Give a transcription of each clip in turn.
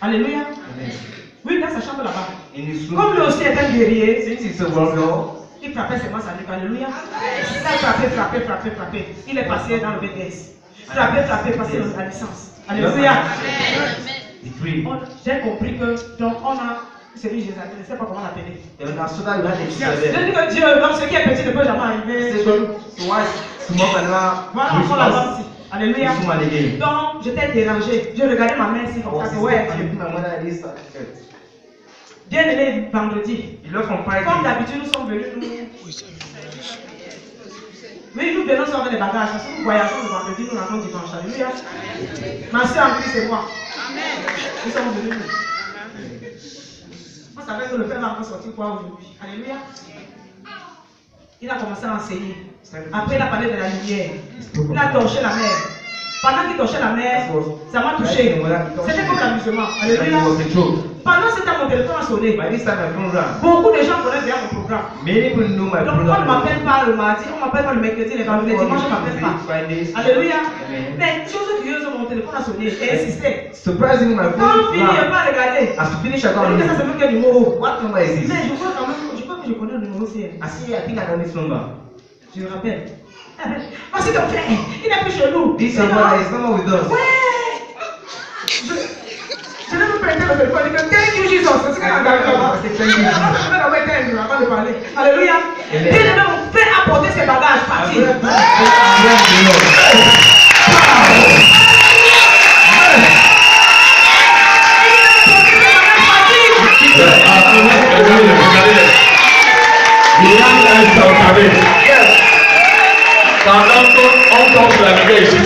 Alléluia. Oui, dans sa chambre là-bas. Comme lui aussi est un guerrier, il frappait ses mains à lui. Alléluia. Il a frappé. Il est passé dans le BTS. Frappé, passé dans la licence. Alléluia. J'ai compris que donc on a celui Jésus, je ne sais pas comment l'appeler. Je dis que Dieu, donc ce qui est petit ne peut jamais arriver. Voilà, on l'avance ici. Alléluia. Donc, j'étais dérangé. Je regardais ma main ici comme ça. Ouais. Dieu est né vendredi. Comme d'habitude, nous sommes venus. Oui, nous venons sur les bagages. Parce que nous voyageons le vendredi, nous rentrons dimanche. Alléluia. Ma soeur en Christ et moi. Nous sommes venus. On savait que le Père va encore sortir quoi aujourd'hui. Alléluia. Il a commencé à enseigner. Après, il a parlé de la lumière. Il a torché la mer. Pendant qu'il torchait la mer, ça m'a touché. C'était comme l'amusement. Alléluia. Pendant ce temps, mon téléphone a sonné. Beaucoup de gens connaissent bien mon programme. Donc, on ne m'appelle pas le mardi, on ne m'appelle pas le mercredi, les vendredis, les dimanches, on ne m'appelle pas. Alléluia. Mais chose curieuse, mon téléphone a sonné et insisté. Quand fini, il pas regardé. Il dit que ça c'est même quel numéro. Mais je crois quand même, je crois que je connais le numéro aussi. Je me rappelle. Parce que ton frère, il est plus chelou. This somebody is not with us. Ouais. Je ne peux pas aider le téléphone. Thank you, Jesus. C'est ce qu'on a là-bas. Alléluia. Dieu devait vous faire apporter ses bagages. Parti. Pendant qu'on tombe la lumière ici,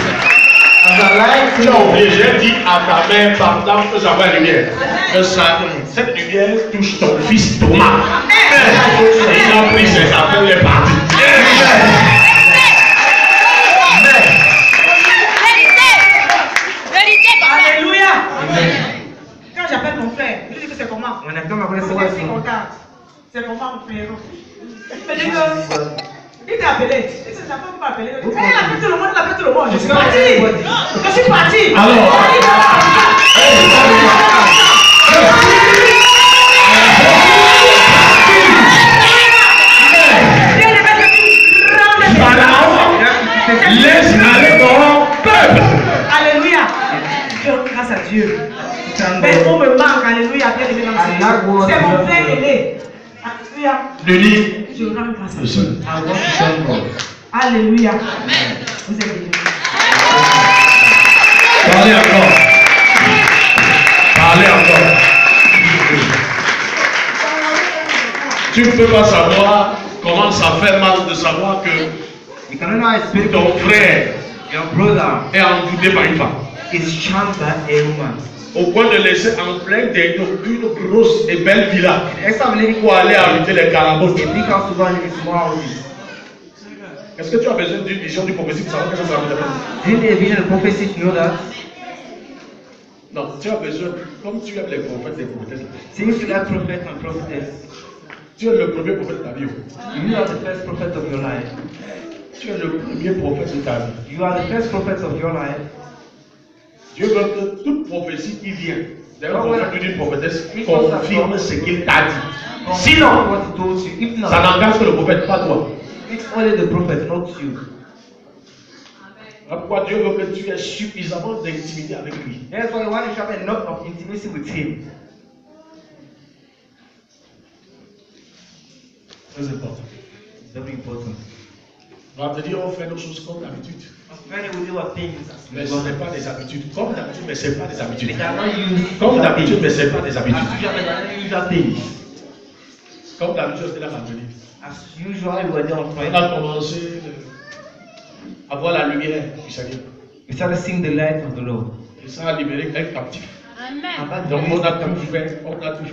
tu as oublié, j'ai dit à ta mère pendant que j'avais la lumière, que cette lumière touche ton fils Thomas. Il a pris ses affaires, il est parti. Alléluia. Quand j'appelle mon frère, je lui dis que c'est comment. C'est comment mon frère. Il me dit que il t'a appelé. Il dit que ça peut pas appeler. Il appelle tout le monde, il appelle tout le monde. Je suis parti. Je suis parti. Alors. Laisse aller ton peuple. Alléluia. Je rends grâce à Dieu. Mais on me manque. Alléluia. C'est mon frère aîné. Alléluia. Denis. Je rends grâce à Dieu. Alléluia. Vous êtes bénis. Parlez encore. Parlez encore. Tu ne peux pas savoir comment ça fait mal de savoir que ton frère est envoûté par une femme. Au point de laisser en plein des une grosse et belle villa pour aller habiter les carabos. Est-ce que tu as besoin d'une vision du prophétie pour savoir que ça va Non, tu as besoin, comme tu aimes les prophètes, les prophétesses. Tu es le premier prophète de ta vie. You are the first prophet of your life. Tu es le premier prophète de ta vie. You are the first prophet of your life. Dieu veut que toute prophétie qui vient d'un prophète ou d'une prophétesse confirme ce qu'il t'a dit. Sinon, ça n'engage que le prophète, pas toi. It's only the prophet, not you. Pourquoi Dieu veut que tu aies suffisamment d'intimité avec lui. That's why you want to have a lot of intimacy with him. Très important. Very important. On va te dire, on fait nos choses comme d'habitude. Mais ce n'est pas des habitudes. Comme d'habitude, mais ce n'est pas des habitudes. Comme d'habitude, mais ce n'est pas des habitudes. Comme d'habitude, c'était la vendredi. On a commencé à voir la lumière du Seigneur. We started seeing the light of the Lord. Et ça a libéré un captif. Amen. Donc on a tout fait,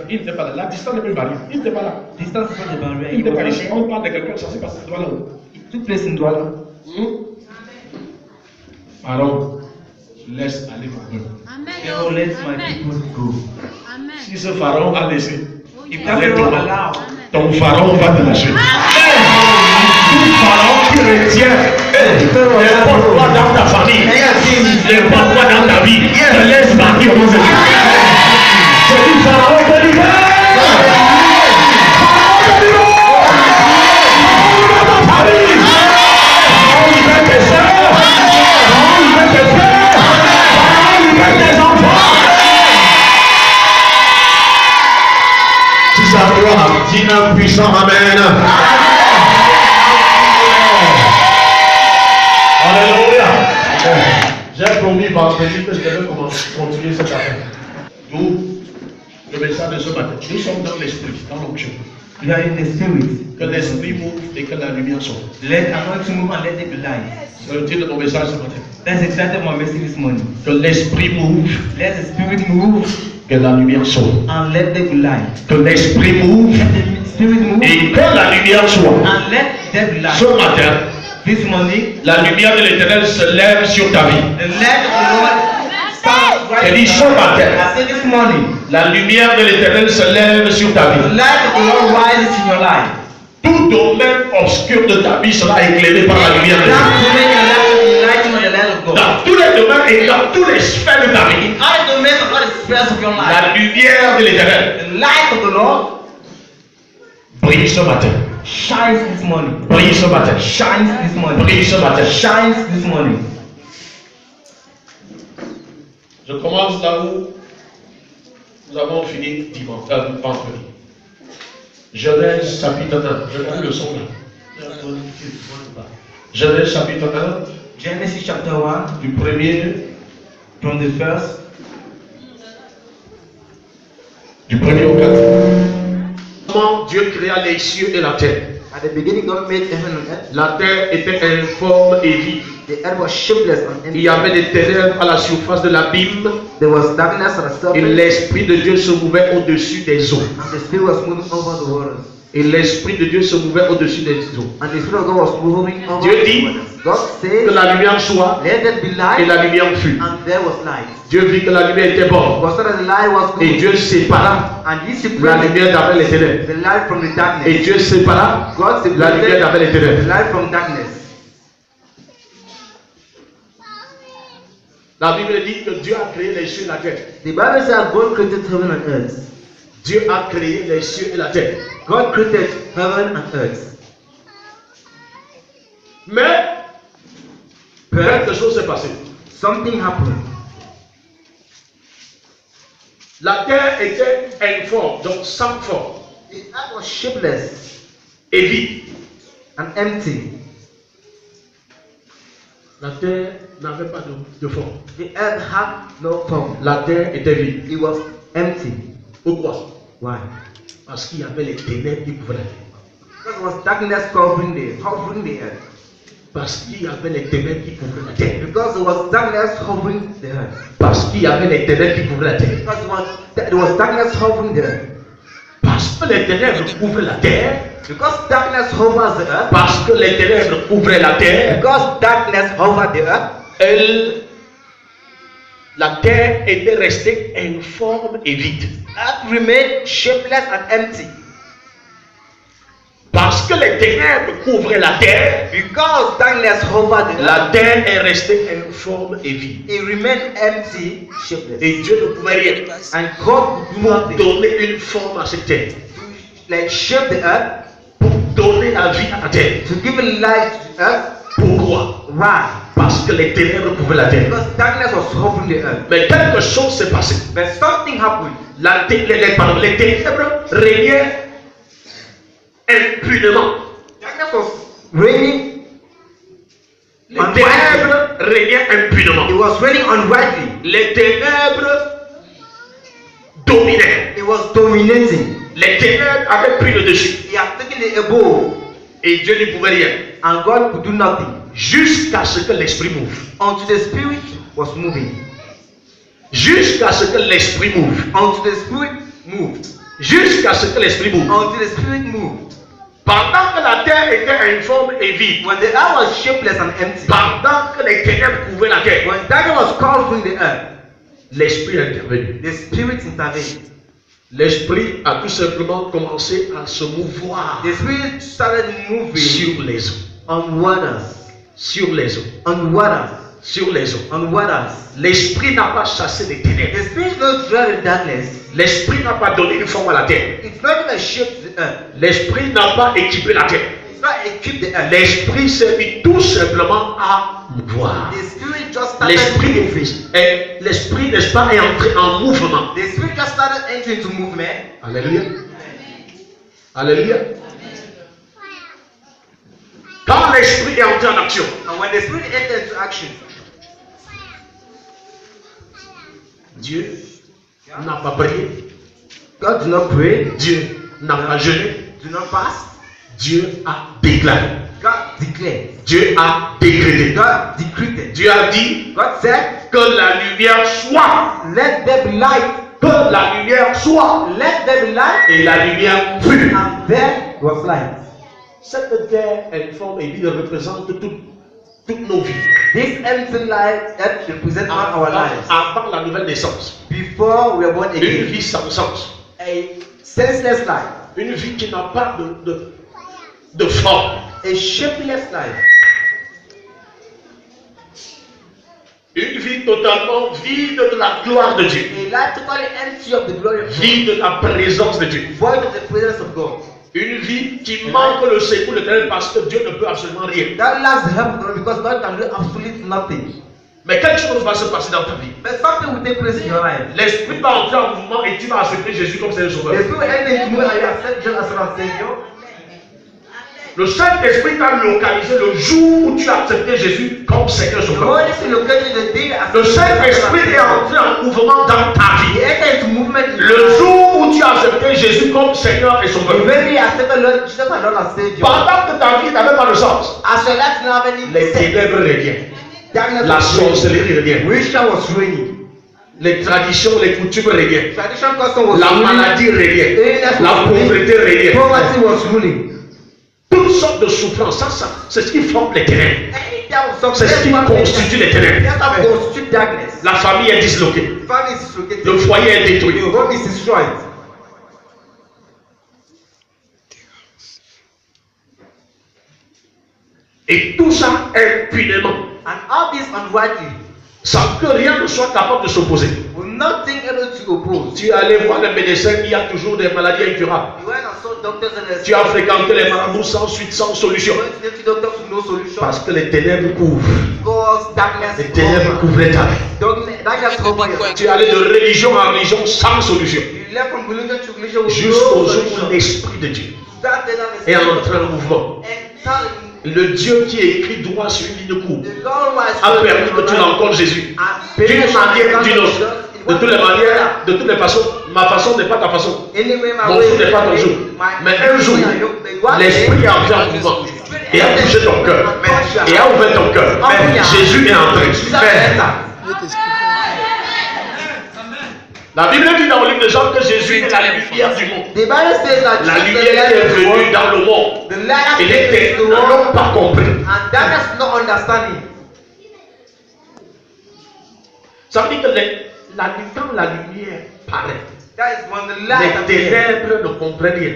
Il n'était pas là. La distance n'est pas une barrière. Il n'était pas là. Distance is not the barrier. Il n'était pas ici. On parle de quelqu'un, ça s'est passé à Douala. It took place in Douala. Pharaon, laisse aller mon peuple. Pharaoh, let my people go. Amen. Si ce pharaon a laissé, If Pharaoh allow, ton pharaon va te lâcher. Tout pharaon qui retient n'importe quoi dans ta famille, n'importe quoi dans ta vie, te laisse partir dans ce Dis un puissant Amen. Alléluia. J'ai promis vendredi que je devais continuer cette affaire. Nous, le message de ce matin, nous sommes dans l'esprit, dans l'onction. We are in the spirit. Que l'esprit move et que la lumière sorte. Let anointing move and let it be light. C'est le titre de mon message ce matin. That's exactly my message this morning. Que l'esprit move, Let the spirit move que la lumière sorte. and let there be light. Que l'esprit move Let the spirit move et que la lumière soit. and let there be light. Ce matin, This morning, la lumière de l'Éternel se lève sur ta vie. the light of the Lord stands Elle right dit ce matin, I say this morning, la lumière de l'Éternel se lève sur ta the vie. light of the Lord rises in your life. Tout domaine obscur de ta vie sera éclairé par la lumière de That Dieu. domain in your life will be enlightened by the light of God. Dans tous les domaines et dans tous les sphères de ta vie, In all domains of all the spheres of your life, la lumière de l'Éternel the light of the Lord brille ce matin. shines this morning. Brille ce matin. Shines this morning. Brille ce matin. Shines this morning. Je commence là où nous avons fini dimanche, vendredi. Genèse chapitre 1. Je n'ai plus le son là. Genèse chapitre 1, Genesis chapter 1, du premier, from the first du premier au 4. Comment Dieu créa les cieux et la terre. At the beginning, God made heaven and earth. La terre était informe et vide. The earth was shapeless and Il empty. y avait des ténèbres à la surface de l'abîme There was darkness at the et surface, l'Esprit de Dieu se mouvait au-dessus des eaux. and the Spirit was moving over the waters. Et l'Esprit de Dieu se mouvait au-dessus des eaux. And the Spirit of God was moving over Dieu the dit waters. God Que said, la lumière soit "Let there be et light," la lumière fut. and there was light. Dieu vit que la lumière était bonne. God saw that the light was Et good, Dieu sépara and He la separated lumière d'avec les ténèbres. the light from the Et darkness. Dieu sépara God la lumière separated d'avec les the ténèbres. light from darkness. La Bible dit que Dieu a créé les cieux et la terre. The Bible says God created heaven and earth. Dieu a créé les cieux et la terre. God created heaven and earth. Mais quelque But chose s'est passé. something happened. La terre était informe, donc sans forme The earth was shapeless et vide. and empty. La terre n'avait pas de forme. The earth had no form. La terre était vide. It was empty. Pourquoi? Why? Parce qu'il y avait les ténèbres qui couvraient la terre. Because there was darkness covering the earth. Parce qu'il y avait les ténèbres qui couvraient la terre. Because there was darkness covering the earth. Parce qu'il y avait les ténèbres qui couvraient la terre. Because there was darkness covering the earth. Parce que les ténèbres couvraient la terre. Because darkness hovers the earth. Parce que les ténèbres couvraient la terre. Because darkness hovered the earth. La terre était restée informe et vide. Earth remained shapeless and empty. Parce que les ténèbres couvraient la terre, Because darkness hovered the la earth. terre est restée informe et vide. It remained empty, shapeless. Et Dieu ne pouvait rien And God could do pour nothing donner une forme à cette terre, to like shape the earth, pour donner la vie à la terre. to give life to the earth. Pourquoi? Why? Parce que les ténèbres couvraient la terre. Because darkness was hovering the earth. Mais quelque chose s'est passé. But something happened. Les ténèbres régnaient impunément. Darkness was reigning. Les ténèbres régnaient impunément. It was raining unrightly. Les ténèbres dominaient. It was dominating. Les ténèbres avaient pris le dessus. He had taken the above, Et Dieu ne pouvait rien. and God could do nothing Jusqu'à ce que l'esprit move. until the spirit was moving. Jusqu'à ce que l'esprit move. Until the spirit moved. Jusqu'à ce que l'esprit move. Until the spirit moved. Pendant que la terre était informe et vide. When the earth was shapeless and empty. Pendant que les ténèbres couvraient la terre. When darkness was covering the earth, L'esprit est intervenu. the spirit intervened. L'esprit a tout simplement commencé à se mouvoir The spirit started moving sur les eaux. on waters. Sur les eaux. On waters. Sur les eaux. On waters. L'esprit n'a pas chassé les ténèbres. The spirit not drive the darkness. L'esprit n'a pas donné une forme à la terre. It's not even shaped the earth. L'esprit n'a pas équipé la terre. It's not equipped the earth. L'esprit s'est mis tout simplement à mouvoir. The spirit just started moving. L'esprit, n'est-ce pas, est entré en mouvement. The spirit just started entering into movement. Alléluia. Alléluia. Quand l'esprit est entré en action, And when the Spirit enters into action, Dieu n'a pas prié, God do not pray, Dieu n'a pas jeûné, do not fast. Dieu a déclaré, God declared, Dieu a décrété, God decreed. Dieu a dit God said, que la lumière soit, let there be light. que la lumière soit, Let there be light. et la lumière fut. And there was light. Cette terre, elle forme et vide représente toutes nos vies. This empty light that represents all our lives. Avant la nouvelle naissance, Before we were born une again, vie sans sens, a senseless life, une vie qui n'a pas de forme, a shapeless life, une vie totalement vide de la gloire de Dieu, a life totally empty of the glory of God, vide de la présence de Dieu, void of the presence of God. une vie qui manque le secours de l'Éternel parce que Dieu ne peut absolument rien. That lacks the help of God because God can do absolutely nothing. Mais quelque chose va se passer dans ta vie. But something will take place in your life. L'Esprit va entrer en mouvement et tu vas accepter Jésus comme Seigneur The Sauveur. Spirit will enter into you and you accept Jesus as Lord and Savior. Le Saint-Esprit t'a localisé le jour où tu as accepté Jésus comme Seigneur The Sauveur. Holy Spirit located the day that Le Saint-Esprit est entré en mouvement dans ta He vie. entered into movement in Le jour où tu as accepté Jésus comme Seigneur et Sauveur. when you accepted Lord Jesus as Lord and Savior. Pendant que ta vie n'avait pas de sens, As your life did not have any les sense, ténèbres régnaient. darkness La was reigning. sorcellerie régnait. Witchcraft was reigning. Les traditions, les coutumes régnaient. Traditional custom was La ruling. maladie régnait. Illness La was ruling. pauvreté régnait. Poverty was ruling. Toutes sortes de souffrances, c'est ce qui forme les ténèbres. Any type of suffering, C'est ce qui constitue les ténèbres. that constitute darkness. La famille est disloquée. The family is dislocated. Le foyer est détruit. The home is destroyed. Et tout ça impunément. And all this unrightly, Sans que rien ne soit capable de s'opposer. with nothing able to oppose. Tu es allé voir les médecins, il y a toujours des maladies incurables. You went and saw doctors and Tu as fréquenté les marabouts sans suite, sans solution. You went to the doctors with no solution. Parce que les ténèbres couvrent. Because darkness Les ténèbres couvraient ta vie. Darkness covered your life. Tu es allé de religion en religion sans solution. You left from religion to religion with Jusqu'au no jour où solution. l'Esprit de Dieu That day that est entré en mouvement. and telling Le Dieu qui écrit droit sur une ligne courbe the Lord was a permis que tu rencontres Jésus. D'une manière ou d'une autre. De toutes les manières, de toutes les façons, ma façon n'est pas ta façon. Anyway, my Mon way jour n'est pas ton jour. Mais un jour, l'Esprit est entré en mouvement et a touché ton cœur et a ouvert ton cœur. Jésus est entré. La Bible dit dans le livre de Jean que Jésus est la lumière du monde. The Bible says that La Jesus lumière qui est venue dans le monde. the light Et of les the ténèbres world, n'ont pas compris. and darkness is not understanding. Ça veut dire que quand la lumière paraît, That is when the light les appears. ténèbres ne comprennent rien.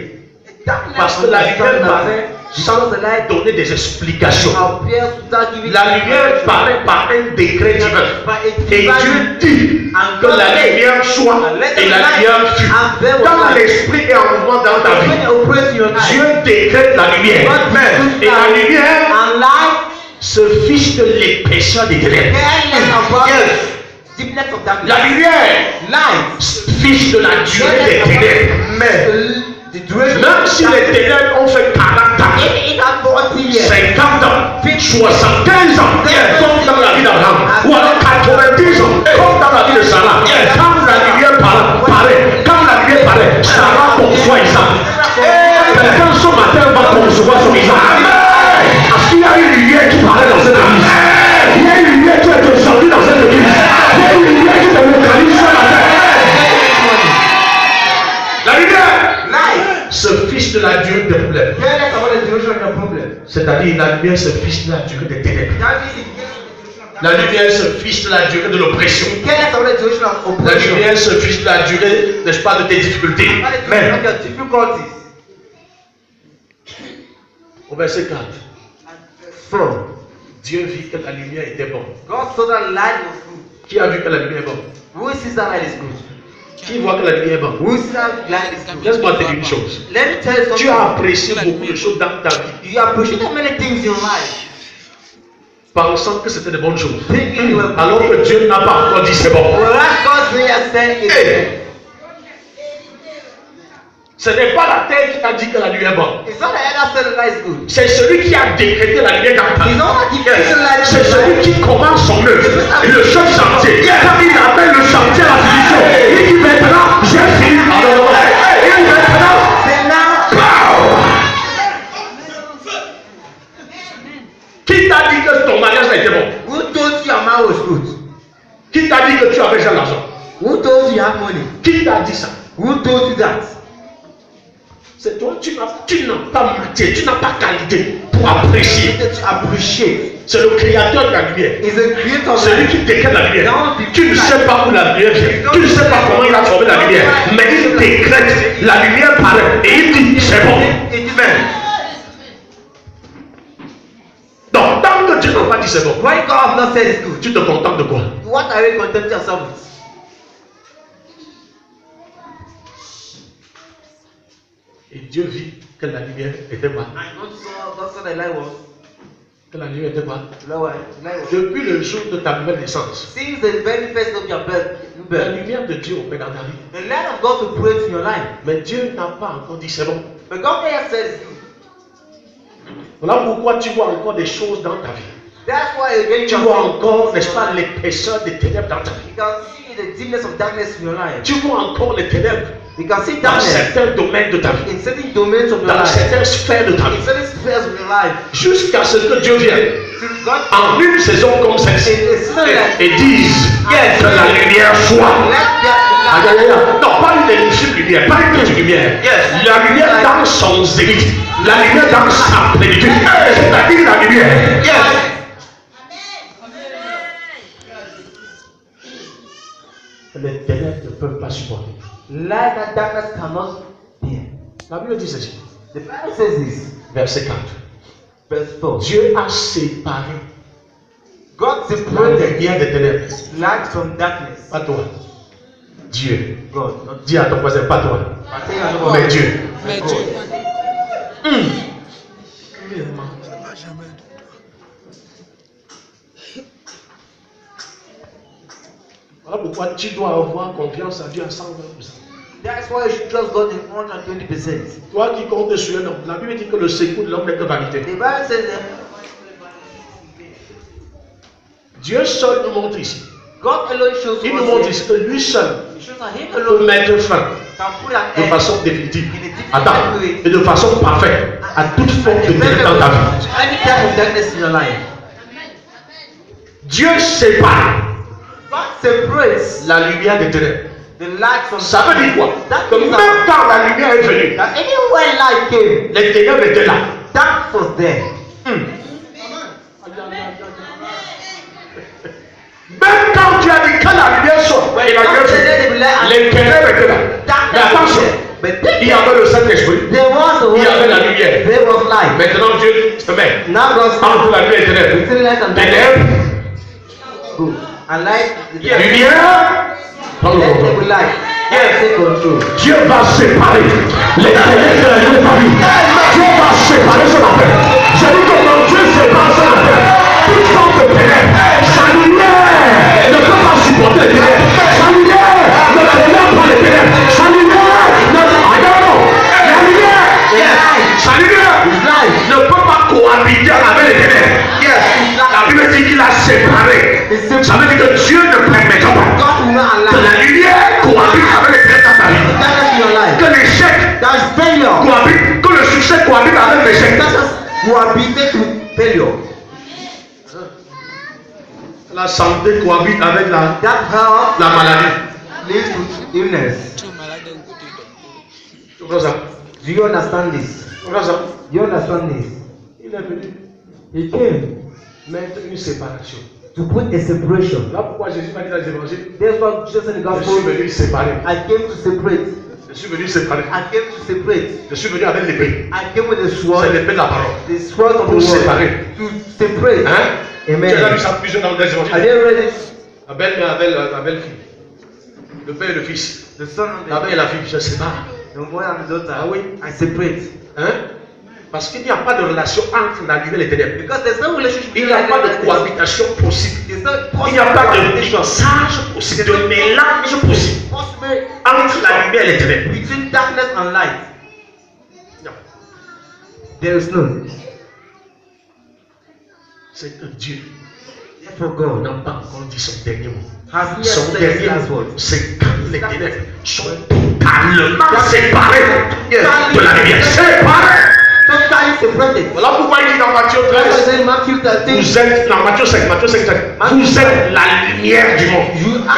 Darkness Parce que la lumière understands paraît nothing. sans donner des explications. Appears without giving La lumière paraît par un décret divin. Et Dieu dit que la lumière soit et la lumière fut. Quand l'esprit est en mouvement dans ta vie, Dieu décrète la lumière. Et la lumière and light se fiche de l'épaisseur des ténèbres. deepness of darkness. La lumière Light se fiche de la durée des ténèbres. the duration Même si les ténèbres ont fait 40 ans, in 40 years 50 ans, 75 ans, comme dans la vie d'Abraham, ou alors 90 ans, comme dans la vie de Sarah. Quand la lumière paraît, Sarah conçoit Isaac. Quelqu'un ce matin va concevoir son Isaac. Parce qu'il y a une lumière qui paraît dans cette église. Il y a une lumière qui est descendue dans cette église. Il y a une lumière qui te localise ce matin. La lumière se fiche de la durée des problèmes. C'est-à-dire la lumière se fiche de la durée des ténèbres. La lumière se fiche de la durée de l'oppression. La lumière se fiche de la durée, n'est-ce pas, de tes difficultés. Mais au verset 4, Dieu vit que la lumière était bonne. Qui a vu que la lumière est bonne? Qui voit que la lumière est bonne? Laisse-moi te dire une chose. Tu as apprécié beaucoup de choses dans ta vie, You appreciate many things in life. pensant que c'était de bonnes choses. Alors que Dieu n'a pas encore dit c'est bon. Well, that's God's way of saying it. Ce n'est pas la terre qui t'a dit que la lumière est bonne. It's not the other said the light is good. C'est celui qui a décrété la lumière dans ta vie. It's not that he created the light. C'est celui qui commence son œuvre. Et le chef chantier. Quand il appelle le chantier à la finition, il dit maintenant, j'ai fini. Il dit maintenant, Say now. qui t'a dit que ton mariage a été bon? Who told you your man was good? Qui t'a dit que tu avais déjà l'argent? Who told you you have money? Qui t'a dit ça? Who told you that? C'est toi, tu n'as pas matière, tu n'as pas qualité pour apprécier. That you appreciate. C'est le créateur de la lumière. Is a creator of Celui light. qui décrète la lumière. Tu ne sais pas où la lumière vient. Tu ne sais pas comment il a trouvé la lumière. Mais il décrète, la lumière paraît et il dit c'est bon. It is well. Donc, tant que Dieu n'a pas dit c'est bon, When God has not said it's good, tu te contentes de quoi? what are you contenting yourself with? Et Dieu vit que la lumière était quoi? God saw the light was Que la lumière était quoi? lower. The light was. Depuis le jour de ta nouvelle naissance, Since the very first of your la birth, lumière de Dieu opère dans ta vie. the light of God to break in your life. Mais Dieu n'a pas encore dit c'est bon. But God has said it's good. Voilà pourquoi tu vois encore des choses dans ta vie. That's why again Tu vois encore, n'est-ce pas, l'épaisseur des ténèbres dans ta vie. You can see the deepness of darkness in your life. Tu vois encore les ténèbres You can see dans darkness certains domaines de ta vie, in certain domains of your dans life. certaines sphères de ta In vie, certain spheres of your life. jusqu'à ce que Dieu vienne Till God en une saison comme celle-ci et dise que la lumière soit. Aïe, aïe, aïe. Non, pas une énième lumière, pas une petite lumière. La lumière dans son zénith, la lumière dans sa plénitude, c'est-à-dire la lumière. Les ténèbres ne peuvent pas supporter. Light and darkness cannot bear. La Bible dit ceci, The Bible says this, verset 4. verse 4. Dieu a séparé God la separated lumière des ténèbres. light from darkness. Pas toi. Dieu. God, not Dis à ton voisin, pas toi. I tell you another Mais one. Dieu. Mais God. Dieu. Voilà pourquoi tu dois avoir confiance en Dieu à 120%. That's why you should trust God in 120%. Toi qui comptes sur un homme, la Bible dit que le secours de l'homme n'est que vanité. The Bible says that Dieu seul nous montre ici. God alone shows Il nous montre us. ici que lui seul He shows that Him peut alone mettre fin can put an de end façon définitive in a different attends, way. et de façon parfaite à toute forme de ténèbres dans ta vie. Any type of darkness in your life. Dieu sépare God separates la lumière des ténèbres. the light from Ça veut dire quoi? That Que means même quand la lumière est venue, that anywhere light came, les ténèbres étaient là. darkness was there. Même quand tu as dit que la lumière sort, et la lumière sort, les ténèbres étaient là. Mais attention, But il y avait le Saint-Esprit, there was a il y avait la lumière. There was light. Maintenant Dieu se met Now God entre la lumière et les ténèbres. between light and darkness. Ténèbres, Good. And light, lumière, prends le let there contrôle. be light. Take control. Dieu va séparer les ténèbres de la lumière de ta vie. Dieu va séparer ce matin. Je dis que quand Dieu sépare ce matin, toute forme de ténèbres, sa lumière ne peut pas supporter les ténèbres. Sa lumière ne tolère pas les ténèbres. Sa lumière ne... La lumière, sa lumière ne peut pas cohabiter avec les ténèbres. La Bible dit qu'il a séparé. Ça veut dire que Dieu ne permettra pas God will not que allow la lumière cohabite avec les ténèbres dans ta vie. darkness in your life. Que l'échec That's failure. cohabite, que le succès cohabite avec l'échec. Darkness cohabited with failure. La santé cohabite avec la That health maladie. leads to illness. Tu es malade d'un côté, Tu comprends ça? Do you understand this? Tu comprends ça? Do you understand this? Il est venu He came mettre une séparation. to put a separation. Là pourquoi Jésus m'a dit dans les évangiles, That's what Jesus in the je suis gospel. venu séparer. I came to separate. Je suis venu séparer. I came to separate. Je suis venu avec l'épée. I came with the C'est sword. l'épée de la parole. The sword of the Pour word. séparer. To separate. Hein? Tu as vu Amen. ça plusieurs dans les Are évangiles. you ready? Abel et Abel fille. Le père et le fils. The son of Abel et the la fille, je sépare. boy and the daughter. Ah oui. I separate. Hein? Parce qu'il n'y a pas de relation entre la lumière et les ténèbres. Because there's no relationship. Il n'y a pas de cohabitation possible. There's no Il n'y a pas de possible mixage possible, de mélange possible possible entre la lumière et les ténèbres. Between darkness and light, there is none. C'est que Dieu Therefore, God n'a pas encore dit son dernier mot. has yet Son said his dernier last mot, word. c'est quand les ténèbres sont totalement séparées de la lumière. Séparées. Totally separated. Voilà pourquoi il dit dans Matthieu That's why 13, I say in Matthew 13, vous êtes, dans Matthieu 5, vous êtes la lumière du monde. you are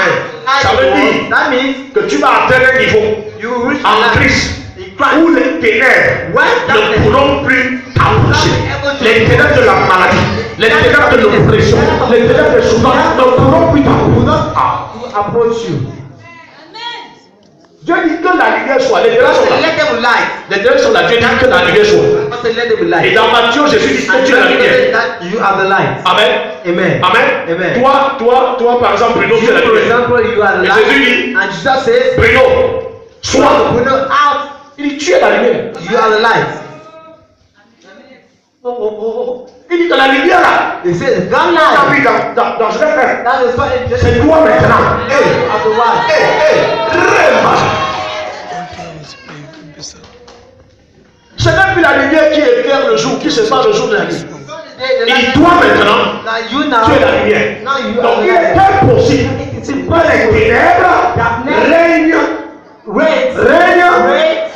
Ça light veut of the dire world. That means que tu vas atteindre un niveau you will reach en light Christ in Christ. où les ténèbres ne pourront plus t'approcher. Les ténèbres de la maladie, les ténèbres de l'oppression, les ténèbres de souffrance ne pourront plus Will not t'approcher. approach you. Dieu dit que la lumière soit. Les ténèbres sont là. Let them be light. Les ténèbres sont là. Dieu dit que la lumière soit. God said, let them be Et light. dans Matthieu, Jésus dit que And tu es la God lumière. said that you are the light. Amen. Amen. Amen. Amen. Toi, par exemple, Bruno, tu es la For lumière. example, you are the Et light. Jésus dit, And Jesus says, Bruno, sois. Bruno, out. Il dit, tu es la lumière. You are the light. Il dit que la lumière là. He said, that Ah light. oui, dans Genèse 1. That is what it C'est toi maintenant. You are the one. Rêve. C'est même plus la lumière qui éclaire le jour, qui sépare le jour de la nuit. Il dit, toi maintenant, Now you now. tu es la lumière. Now you Donc are il the est light. impossible que les ténèbres règnent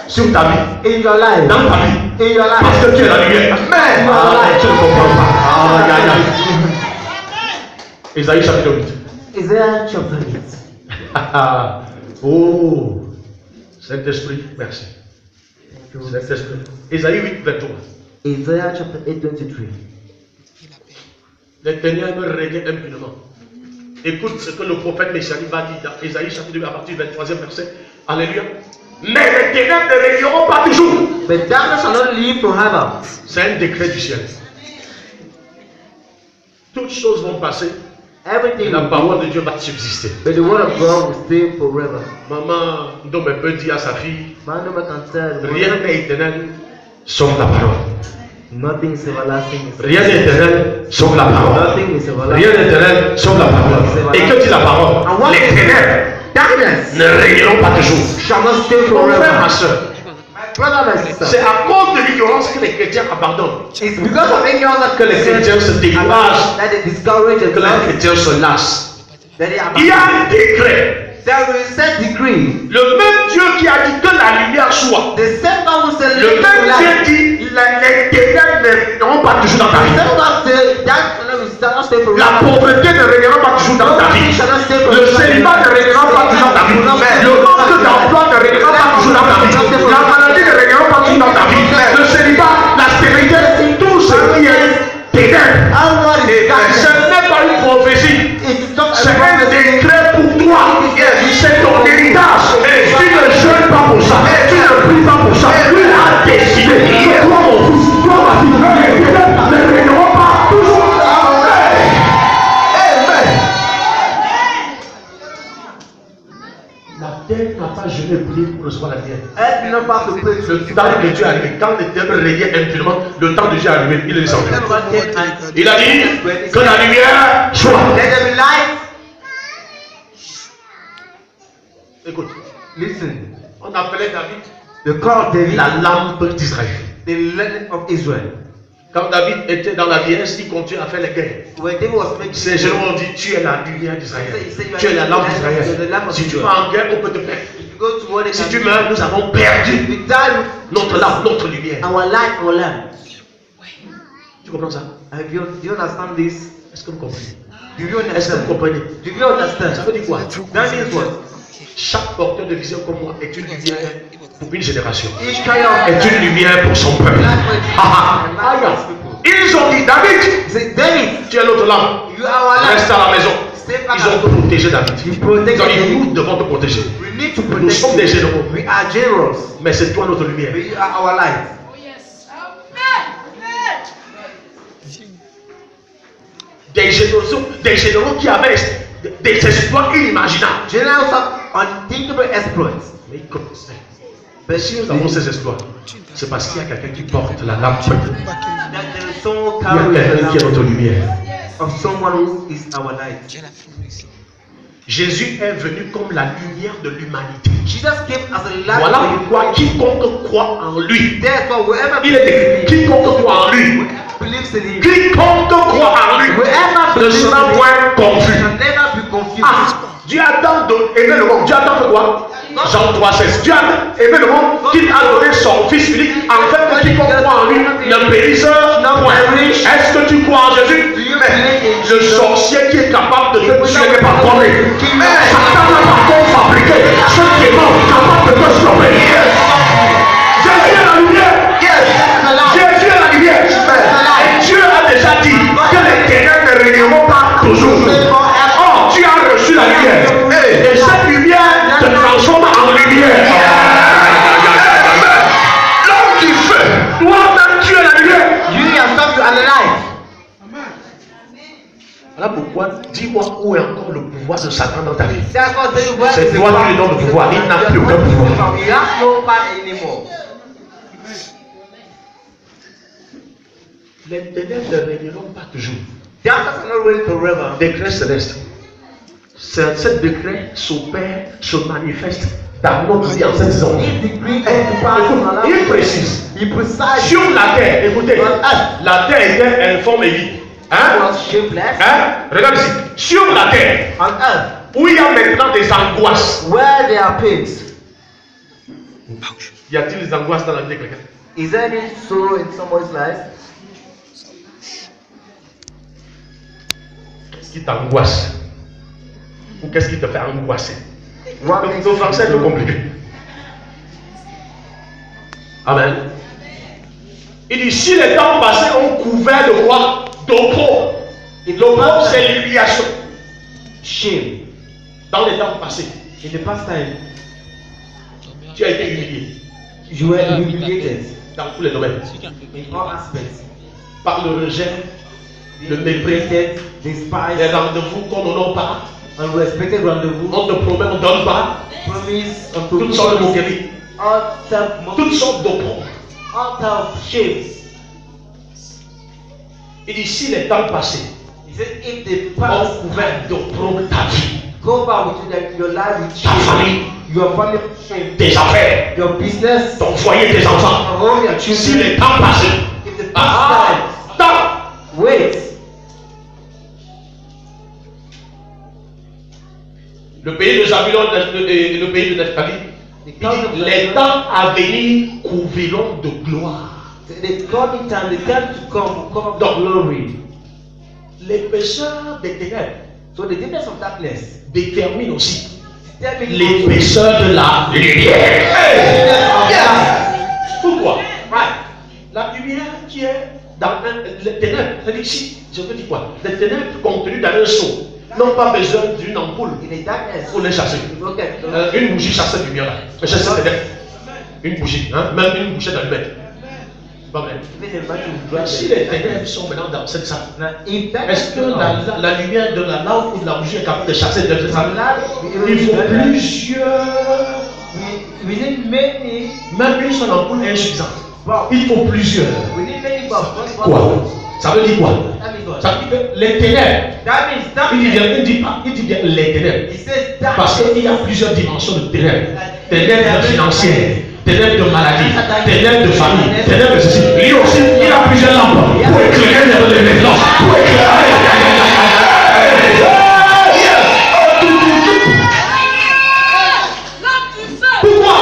sur ta vie, In your life. dans ta vie, In your parce life. que tu es la lumière. Amen. Ah, tu ne comprends pas. Ah, aïe, aïe. Ésaïe chapitre 8. Isaiah chapter 8. Oh, Saint-Esprit, merci. Saint-Esprit. Ésaïe 8, 23. Isaiah chapter 8, 23. Les ténèbres régnaient impunément. Écoute ce que le prophète messianique va dire dans Ésaïe chapitre 2 à partir du 23e verset. Alléluia. Mais les ténèbres ne régneront pas toujours. But darkness shall not live forever. C'est un décret du ciel. Toutes choses vont passer et Everything la will parole de Dieu va subsister. but the word of God will stay forever. Maman Ndome peut dire à sa fille, Man, no man can tell. rien n'est éternel sauf la parole. Nothing is everlasting. Rien n'est éternel sauf la parole. Nothing is Rien everlasting. n'est éternel sauf la parole. Et que dit la parole? And what Les is ténèbres darkness ne régneront pas toujours. shall not stay Mon frère, ma forever. soeur, Brother and c'est sister, à cause de l'ignorance que les chrétiens abandonnent. it's because of ignorance that Que les chrétiens se découragent, that they discourage que les themselves, chrétiens se lassent. that they Il y abandon. a un décret. There will set decree. Le même Dieu qui a dit que la lumière soit. The same God will say, Le let même light. Dieu dit les ténèbres ne régneront pas toujours dans ta The vie. same God say that shall not stay forever. La pauvreté ne régnera pas toujours dans ta vie. Le célibat ne régnera pas toujours dans ta vie. Le manque d'emploi ne régnera pas toujours dans ta vie. La maladie ne régnera pas toujours dans ta vie. Le célibat, la stérilité, tout ce qui est ténèbres. Ce n'est pas une prophétie. C'est un décret pour toi. C'est ton héritage. Tu ne jeûnes pas pour ça. Tu ne pries pas pour ça. Tu as décidé. Toi, mon fils, toi, ma fille, les ténèbres ne régneront pas toujours. Amen. La terre n'a pas jeûné prié pour recevoir la terre. Le temps de Dieu est arrivé. Quand les ténèbres régnaient impunément, le temps de Dieu est arrivé. Il est descendu. Il a dit que la lumière soit. Let there be light. Écoute, Listen, on appelait David the call of David, la lampe d'Israël. the light of Israel. Quand David était dans la vieillesse, il continuait à faire les guerres. When David was making Ces gens ont dit, tu es la lumière d'Israël. Tu es la lampe d'Israël. Si tu vas en guerre, on peut te perdre. if you go to war, they Si can tu meurs, nous avons perdu we die notre lampe, notre lumière. with our light, our lamp. Tu comprends ça? Do you understand this? Est-ce que vous comprenez? Do you Est-ce que vous understand? comprenez? Do you understand? Ça veut dire quoi? That means what? Chaque porteur de vision comme moi est une lumière pour une génération. Each carrier of Est une lumière pour son peuple. Ils ont dit, David, Say, David, tu es notre lampe. you are our Reste light. à la maison. Stay back. Ils ont protégé David. You Ils protect ont dit, David. nous devons te protéger. We need to Nous protect sommes des you. généraux. We are generals. Mais c'est toi notre lumière. We are our light. Des généraux qui avaient des exploits inimaginables. Generals have unthinkable exploits. Mais ils connaissaient. Mais si nous avons ces exploits, c'est parce qu'il y a quelqu'un qui porte la lampe. That there is someone Il y a carrying quelqu'un qui est the notre lamp lumière. of someone who is our light. Jésus est venu comme la lumière de l'humanité. Jesus came as a light. Voilà pourquoi quiconque croit en lui. Therefore, whoever Il est écrit, quiconque croit en lui. believes in him, Quiconque croit en lui ne sera point confus. can never be confused. Ah, Dieu a tant aimé le monde. Dieu a tant fait quoi? Jean 3,16. Dieu a aimé le monde qu'il a donné son Fils unique, afin que quiconque croit en lui ne périsse point. Est-ce que tu crois en Jésus? Mais le sorcier qui est capable de te tuer n'est pas connu. Satan n'a pas encore fabriqué ce démon capable de te sauver. Jésus est la lumière. Jésus est la lumière. Et Dieu a déjà dit que les ténèbres ne régneront pas toujours. Oh, tu as reçu la lumière. Et cette lumière te transforme en lumière. L'homme qui fait, toi-même tu es la lumière. You yourself, you are the light. Voilà pourquoi, dis-moi où est encore le pouvoir de Satan dans ta vie. That's what they were. C'est toi qui lui donnes le pouvoir. Il n'a plus aucun pouvoir. He has no power anymore. Les ténèbres ne régneront pas toujours. Darkness are not reign forever. Décret céleste. Ce décret s'opère, se manifeste dans notre vie en cette saison. If the green comes to pass in our Il life, précise. he presides. Sur la terre, écoutez, la terre était informe et vide. Hein? Was shapeless. Hein? Regarde ici. Sur la terre, On earth, où il y a maintenant des angoisses. where there are pains, Y a-t-il des angoisses dans la vie de quelqu'un? is there any sorrow in someone's life? Qu'est-ce qui t'angoisse? Ou qu'est-ce qui te fait angoisser? What makes Le you français est feel peu compliqué. Amen. Il dit, si les temps passés ont couvert de quoi? D'opprobre. L'opprobre, c'est l'humiliation. shame? Dans les temps passés, In the past time, tu as été humilié you were humiliated dans tous les domaines. in all aspects. Par le rejet, le mépris, Hated, despised, les rendez-vous qu'on n'honore pas, unrespected rendezvous, on te promet, on ne donne pas, promise, toutes sortes de moqueries, all toutes sortes d'opprobre. type of shame. Il dit, si les temps passés He said, if the ont past couvert d'opprobre ta vie, go back with you, that your life with ta shame, famille, your family shame, tes affaires, your business, ton foyer, tes your enfants. home, your Si children. les temps passés, If the past attends, time, wait. le pays de Zabulon et le pays de Nephtali, il dit, les temps à venir couvriront de gloire. The coming time, the time to come, will come up with glory. L'épaisseur des ténèbres So the deepness of darkness détermine aussi determines l'épaisseur de la lumière. Pourquoi? La lumière qui est dans les ténèbres, c'est-à-dire ici, je veux dire quoi? Les ténèbres contenues dans un seau n'ont pas besoin d'une ampoule in the darkness. pour les chasser. You look at Une bougie chasse cette lumière là. Mais chasse les ténèbres. Une bougie, hein? Même une bouchée d'allumette. Pas vrai. even a man who Mais si les ténèbres sont maintenant dans cette salle, Now, if that est-ce que la lumière de la lampe ou de la bougie est capable de chasser de cette salle? light, Il faut plusieurs. we need many. Même une seule ampoule est insuffisante. Il faut plusieurs. We need many bulbs. Quoi? Ça veut dire quoi? That means what? Ça veut dire que les ténèbres, That means il dit darkness. bien, il dit pas, il dit bien les ténèbres. He says Parce darkness. qu'il y a plusieurs dimensions de ténèbres. Ténèbres financières, ténèbres de maladie, ténèbres de famille, ténèbres de ceci. Lui aussi, il a plusieurs lampes pour éclairer les maisons, pour éclairer. Pourquoi?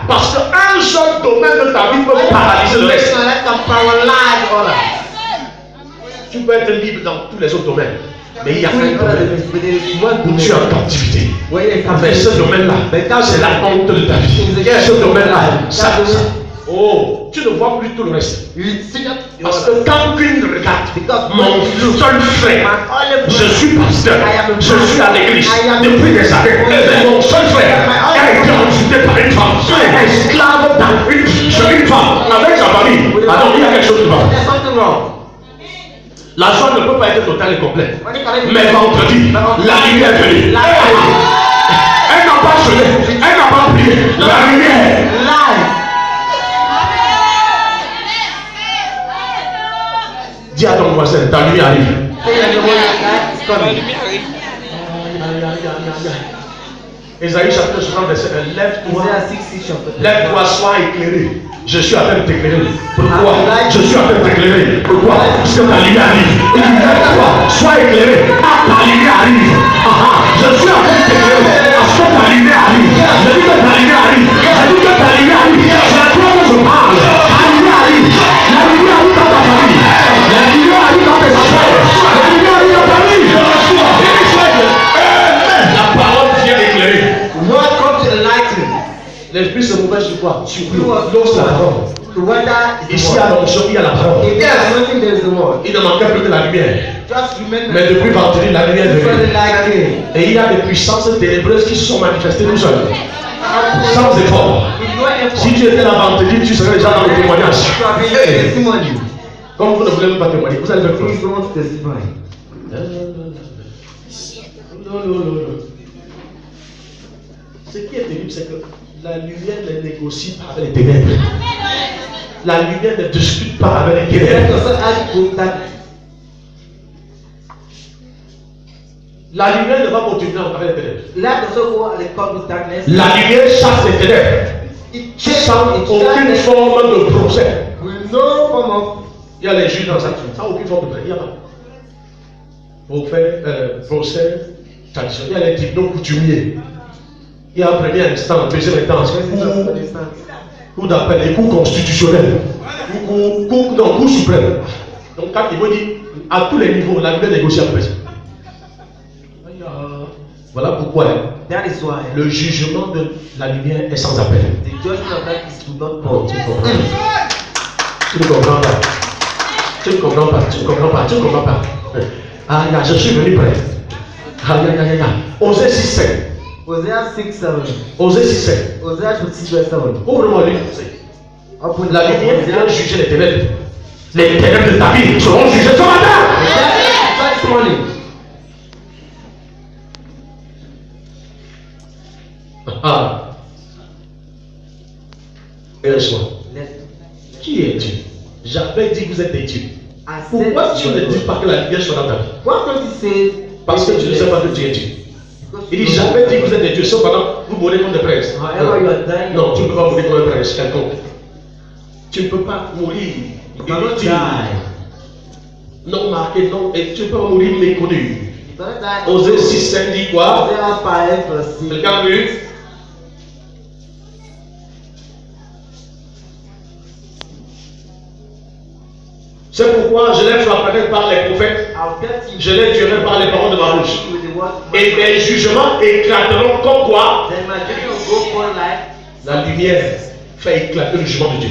Parce qu'un seul domaine de ta vie peut paralyser le reste. Tu peux être libre dans tous les autres domaines. Mais il y a un domaine où tu es en captivité. Mais ce domaine-là, c'est la honte de ta vie. Ce domaine-là, ça. Oh, tu ne vois plus tout le reste. Parce que quand une regarde, mon seul frère, je suis pasteur, je suis à l'église depuis des années. Mais mon seul frère a été consulté par une femme, esclave chez une femme, avec sa famille. Alors il y a quelque chose qui va. La joie ne peut pas être totale et complète. Mais vendredi, la lumière est venue. Elle n'a pas jeûné, elle n'a pas prié. La lumière. Dis à ton voisin, ta lumière arrive. La lumière arrive. Ésaïe chapitre 60, verset 1. Lève-toi. Isaiah 60 chapter 1. Lève-toi, sois éclairé. Je suis en train de t'éclairer. Pourquoi? Je suis en train de t'éclairer. Pourquoi? Parce que ta lumière arrive. Il dit, lève-toi, sois éclairé. Ah, ta lumière arrive. Je suis en train de t'éclairer. Parce que ta lumière arrive. Je dis que ta lumière arrive. Je dis que ta lumière arrive. C'est à toi que je parle. Ta lumière arrive. La lumière arrive dans ta famille. La lumière arrive dans tes affaires. La lumière arrive dans ta vie. La parole vient éclairer. Word comes to enlighten. L'esprit se mouvait sur quoi? Sur He was l'eau, la parole. to whether Ici à l'onction, il y a la parole. if there is nothing, there is the word. Il ne manquait plus que la lumière. Just remember. Mais depuis vendredi, la lumière est It's venue. like it. Et il y a des puissances ténébreuses qui se sont manifestées tout seuls. Sans effort. With no effort. Si tu étais là vendredi, tu serais déjà dans le témoignage. You have been a testimony. Comme vous ne voulez même pas témoigner, vous allez faire quoi? Please don't testify. Non. Ce qui est terrible, c'est que la lumière ne négocie pas avec les ténèbres. La lumière ne discute pas avec les Let ténèbres. us ask God that La lumière ne va continuer avec les ténèbres. let us go and come with darkness. La lumière chasse les ténèbres. It Sans changes. aucune forme de procès. With no form of. Il y a les juges dans ça. Sans aucune forme de procès. Il n'y a pas. Pour faire procès traditionnel, il y a les tribunaux coutumiers. Il y a un premier instant, deuxième instance, cour d'appel, les cours constitutionnels, cour suprême. Donc quand il veut dire à tous les niveaux, la lumière négocie avec personne. Voilà pourquoi That is why le jugement de la lumière est sans appel. the judgment of that is without Oh, fault. tu ne comprends pas. Tu ne comprends pas. Tu ne comprends pas. Tu ne comprends pas. Ah, je suis venu près. Osée 6:5. Hosea 6:7. Osée 6:5. Hosea 6:7. Ouvre-moi lui. Open La lumière vient juger les ténèbres. Les ténèbres de ta vie seront jugées ce matin. This morning. Ah. Et soir. Qui es-tu? J'avais dit que vous êtes des dieux. Pourquoi tu ne dis pas que la lumière soit dans ta vie? What don't you say? Parce que tu ne sais pas que tu es Dieu. Il dit j'avais dit que vous êtes des dieux. Cependant, vous mourrez comme des princes. However you are dying. Non, tu ne peux pas mourir comme un prince quelconque. Tu ne peux pas mourir. You cannot inutile. die. Non marqué, non. Et tu peux pas mourir méconnu. You cannot die. Osée 6:5 dit quoi? Hosea 5:6. Quelqu'un a vu? C'est pourquoi je les frapperai par les prophètes, I'll get you. je les tuerai par les paroles de ma bouche. With the word. Et mes jugements éclateront comme quoi? Then my judgment will go for light. La lumière fait éclater le jugement de Dieu.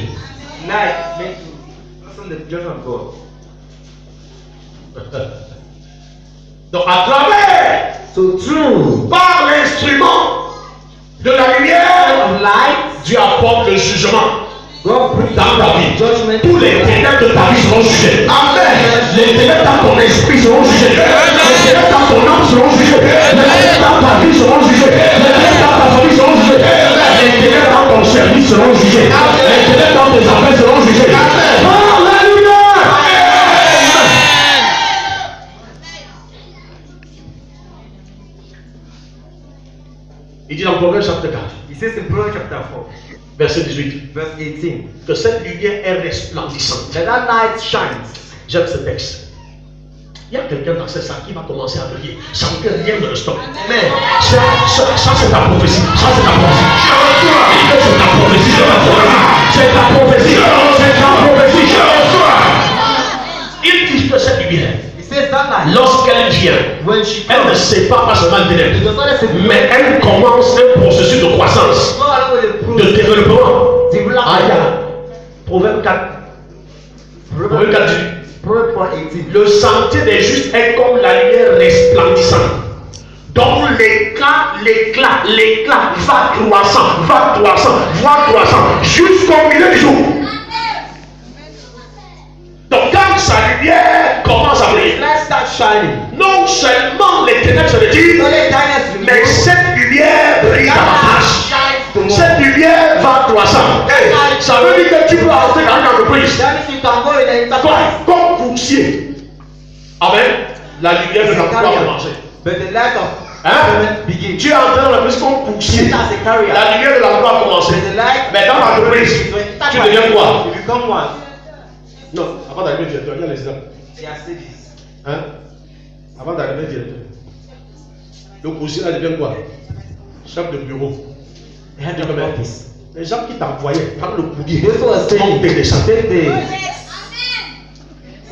Light makes you listen the judgment of God. Donc à travers, So true. par l'instrument de la lumière, Of light, Dieu apporte le jugement God brings dans ta vie. judgment. Tous les ténèbres de ta vie seront jugés. Amen. Les ténèbres dans ton esprit seront jugés. Les ténèbres dans ton âme seront jugés. Les ténèbres dans ta vie seront jugés. Les ténèbres dans ta famille seront jugés. Les ténèbres dans ton service seront jugés. Les ténèbres dans tes affaires seront jugés. Alléluia. Il dit dans Proverbe chapitre 4, He says in Proverbs chapter 4, verset 18, verse 18, que cette lumière est resplendissante. that light shines. J'aime ce texte. Il y a quelqu'un dans cette salle qui va commencer à briller sans que rien ne le stoppe. Mais ça c'est ta prophétie. Ça c'est ta prophétie. C'est ta prophétie. C'est ta prophétie. C'est ta prophétie. Il dit que cette lumière, He says that light, lorsqu'elle vient, when she elle ne comes, sépare pas seulement les ténèbres, it does not let it mais elle commence un processus de croissance, go along with the de proof. développement. Development. Proverbe 4. Proverbe 4 dit, Proverbs 4:18. le sentier des justes est comme la lumière resplendissante, dont l'éclat va croissant, jusqu'au milieu du jour. Donc quand sa lumière commence à briller, Light start shining. non seulement les ténèbres se retirent, So let darkness remove. mais cette lumière brille davantage. Cette lumière va croissant. Hey, ça veut dire que tu peux entrer dans une entreprise That means you can go in the enterprise. comme coursier. Amen. La lumière ne va pas marcher. But the light of Hein? Tu es entré dans l'entreprise comme coursier. La lumière de l'emploi a commencé. Mais dans l'entreprise, tu deviens quoi? Non, avant d'arriver directeur, regarde les exemples. Hein? Avant d'arriver directeur. Le coursier là devient quoi? Chef de bureau. Les gens qui t'envoyaient, prendre le courrier, monter des chantiers.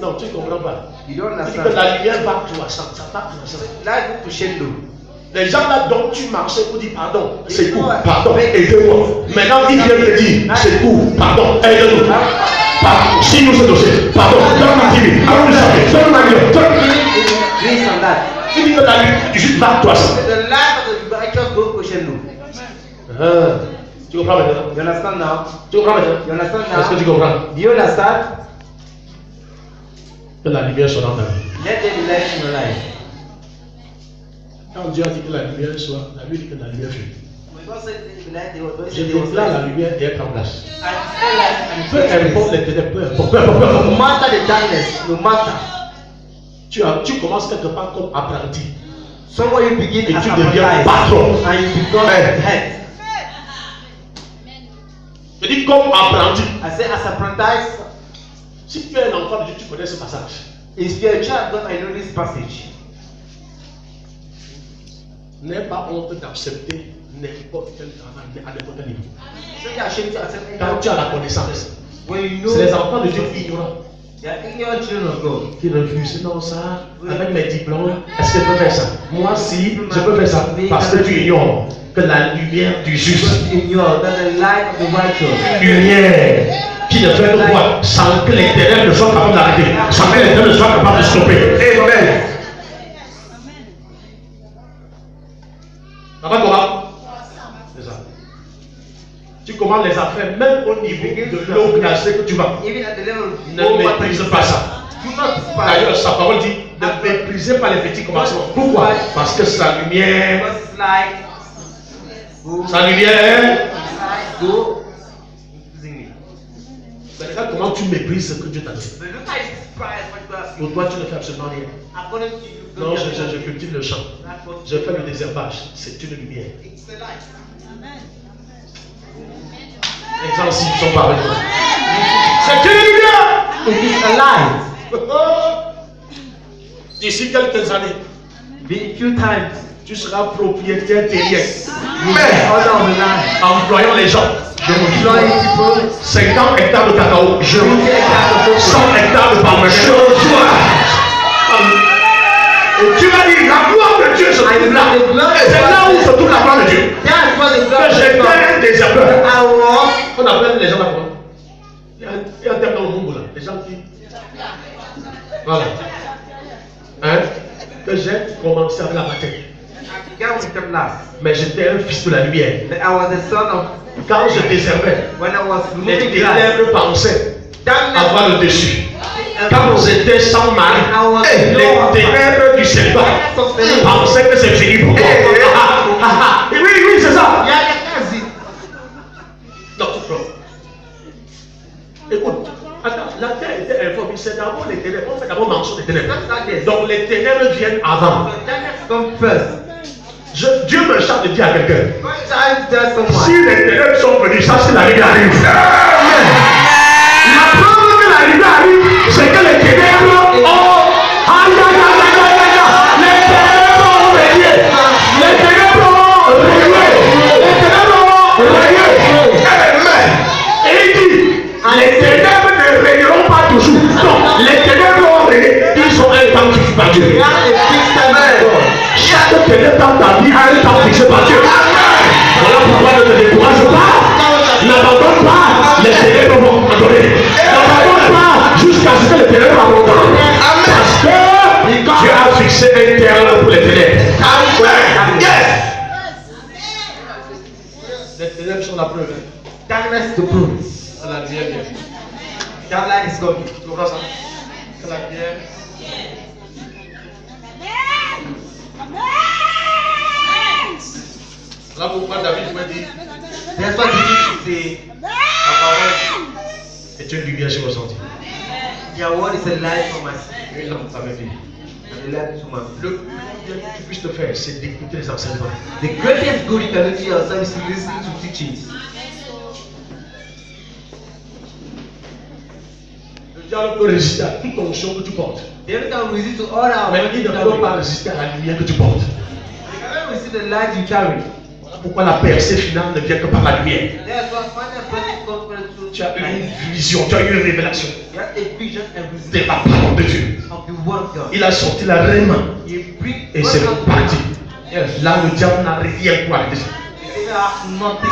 Non, tu ne comprends pas. Tu dis que la lumière va croissant, ça va croissant. Les gens là dont tu marchais pour dire pardon, c'est court, pardon, aidez-moi. Maintenant, ils viennent te dire, c'est court, pardon, aidez-nous. Pardon, si nous ce dossier, pardon, donne-moi TV, allons nous changer, donne-moi mieux, donne-moi. Tu dis que la lumière, tu juste va croissant. Tu comprends maintenant? You understand now? Tu comprends maintenant? You understand now? Est-ce que tu comprends? Do you understand? Que la lumière soit dans ta vie. Let there be light in your life. Quand Dieu a dit que la lumière soit, la Bible dit que la lumière fut. God said the light, they were Je déclare la lumière et être en place. and Peu importe les ténèbres, peu importe. no matter the darkness, no matter. Tu commences quelque part comme apprenti. Somewhere you begin Et as tu deviens apprentice patron. and you become head. Je dis comme apprenti. I say as apprentice, Si tu es un enfant de Dieu, tu connais ce passage. if you're a child of God, I know this passage. N'aie pas honte d'accepter n'importe quel travail à n'importe quel niveau. So you're ashamed to accept any Quand tu as la connaissance, when you know c'est les enfants de Dieu ignorants they are ignorant children of God. qui refusent. Non, ça, avec mes diplômes, est-ce que je peux faire ça? Moi, si, je peux faire ça. Parce que tu ignores que la lumière du juste, Ignore that the light of the righteous, lumière qui ne fait que voir, sans que les ténèbres ne soient capables d'arrêter, sans que les ténèbres ne soient capables de stopper. Amen. Ça va comment? C'est ça. Tu commandes les affaires, même au niveau de l'eau glacée que tu vas. even at the level of Ne méprise pas ça. do not despise. D'ailleurs, sa parole dit ne méprisez pas les petits commencements. Pourquoi? Parce que sa lumière, Because it's like go, sa lumière. go. Mais regarde comment tu méprises ce que Dieu t'a donné. But look how you despise what God has Pour given. toi, tu ne fais absolument rien. According to you, Non, don't je cultive le champ. That's what Je fais le désherbage. C'est une lumière. it's the light. Les gens s'ils sont pas avec moi. C'est une lumière. It is a light. D'ici quelques années, Be a few times. tu seras propriétaire terrien. You may order of the light. Employant les gens. Je vous dis, Employing people. 50 hectares de cacao. Je vous 50 dis, hectares de coco. 100 hectares de palme. Je vous dis. Et tu vas dire, la gloire de Dieu se trouve là. Et c'est là où se trouve la gloire de Dieu. That's what the Que God has j'étais done. un désherbeur. I was. On appelle les gens là. Il y a un terme dans le monde là. Les gens qui. Voilà. Hein? Que j'ai commencé avec la bataille. I began with them last. Mais j'étais un fils de la lumière. But I was the son of. Quand je désherbais, When I was les removing glass. ténèbres pensaient Darkness. avoir le dessus. Quand j'étais sans mari, les ténèbres du célibat pensaient que c'est fini pour moi. Oui, c'est ça. Yeah, that's it. Non, tu prends. Écoute, attends, la terre était informée, c'est d'abord les ténèbres. On fait d'abord mention des ténèbres. Donc les ténèbres viennent avant. So darkness comes first. Dieu me charge de dire à quelqu'un, God tries to tell someone. si les ténèbres sont venus, ça c'est la lumière arrive. La preuve que la lumière arrive, c'est que les ténèbres ont. Les ténèbres ont régné. Les ténèbres ont régné. Les ténèbres ont régné. Amen. Et il dit, les ténèbres ne régneront pas toujours. Non, les ténèbres ont régné. Ils ont un temps qui fut par Dieu. God is fixed time by God. Chaque ténèbre dans ta vie a un temps fixé par Dieu. Voilà pourquoi ne te décourage pas. N'abandonne pas. Les ténèbres vont abandonner. N'abandonne pas jusqu'à ce que les ténèbres abandonnent. Parce que Dieu a fixé un terme pour les ténèbres. Yes. Les ténèbres sont la preuve. Darkness to prove. La lumière vient. That light is coming. Tu comprends ça? La lumière. Là pourquoi David pouvait dire, That's what you need to say. la parole est une lumière sur vos sentiers. Your word is a light for my sin. Une lampe à mes pieds. and they left too much. Le plus bien que tu puisses te faire, c'est d'écouter les enseignements. The greatest good you can do to yourself is to listen to teachings. Le diable peut résister à toute onction que tu portes. The enemy can resist to all our Mais il ne peut pas résister à la lumière que tu portes. They cannot resist the light you carry. Voilà pourquoi la percée finale ne vient que par la lumière. That's why final blessing comes from Tu as eu une vision, tu as eu une révélation. You have a vision and C'est receive la parole de Dieu. of the word of God. Il a sorti la réma You bring et c'est word of parti. God. Yes. Là, le diable n'a rien pour arrêter ça. You have nothing.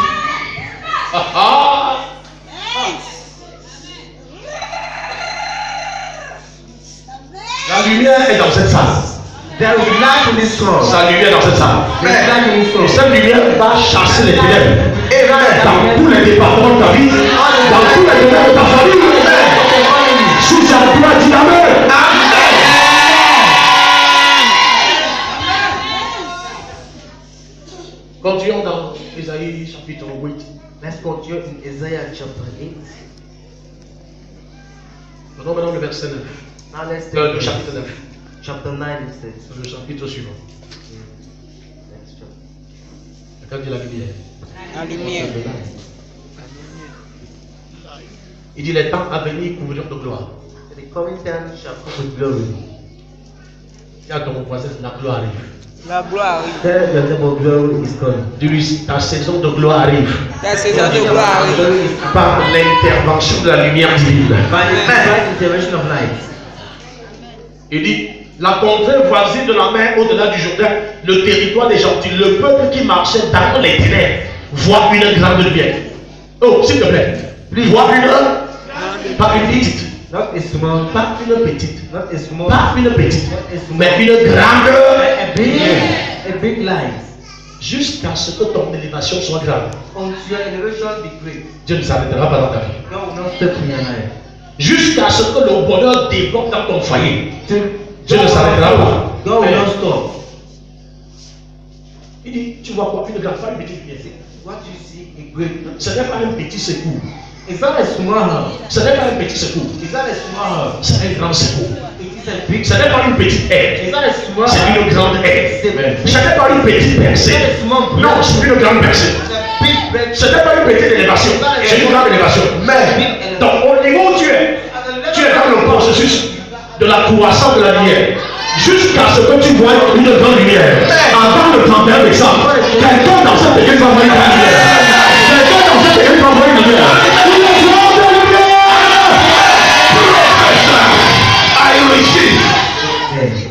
La lumière est dans cette salle. There is light in this world. Sa lumière est dans cette salle. There is light in this Et world. cette lumière va chasser les ténèbres. Dans tous les départements de ta vie, dans tous les domaines de ta famille. Si tu as le droit, dis Amen. Continuons dans Ésaïe chapitre 8. Let's continue in Isaiah chapter 8. Prenons maintenant le verset 9. Now let's Le take chapitre 9. chapter 9 instead. C'est le chapitre suivant. Next chapter. Quelqu'un dit la lumière. La lumière. Il dit les temps à venir couvriront de gloire. The coming time shall come with glory. Dis à ton voisin, la gloire arrive. La gloire arrive. Tell your neighbor glory is coming. Dis-lui, ta saison de gloire arrive. La saison de gloire arrive. Par l'intervention de la lumière divine. By the divine intervention of light. Il dit, la contrée voisine de la mer au-delà du Jourdain, le territoire des gentils, le peuple qui marchait dans les ténèbres, voit une grande lumière. Oh, s'il te plaît, voit pas une petite, Not a small, pas une petite, not a small, pas une petite, not a small, mais une grande. a big light. Jusqu'à ce que ton élévation soit grande. Until your elevation be great. Dieu ne s'arrêtera pas dans ta vie. God will not stop in your life. Jusqu'à ce que le bonheur déborde dans ton foyer. Till Dieu ne s'arrêtera pas. God will not stop. Il dit, tu vois quoi? Une grande femme, une petite lumière. What you see, a great. Ce n'est pas un petit secours. It's not a small house. Ce n'est pas un petit secours. It's not a small house. C'est un grand secours. It is a big. Ce n'est pas une petite aide. It's not a small C'est house. une grande aide. It's a big. Ce n'est pas une petite percée. It's not a small Non, c'est une grande percée. It's a big break. Ce n'est pas une petite élévation. C'est une grande élévation. Mais, donc, au niveau où tu es dans le processus de la croissance de la lumière. Jusqu'à ce que tu vois une grande lumière. Avant le 31 décembre, quelqu'un dans cette église va voir une grande lumière. Quelqu'un dans cette église va voir une lumière. Une grande lumière. I receive. Yeah.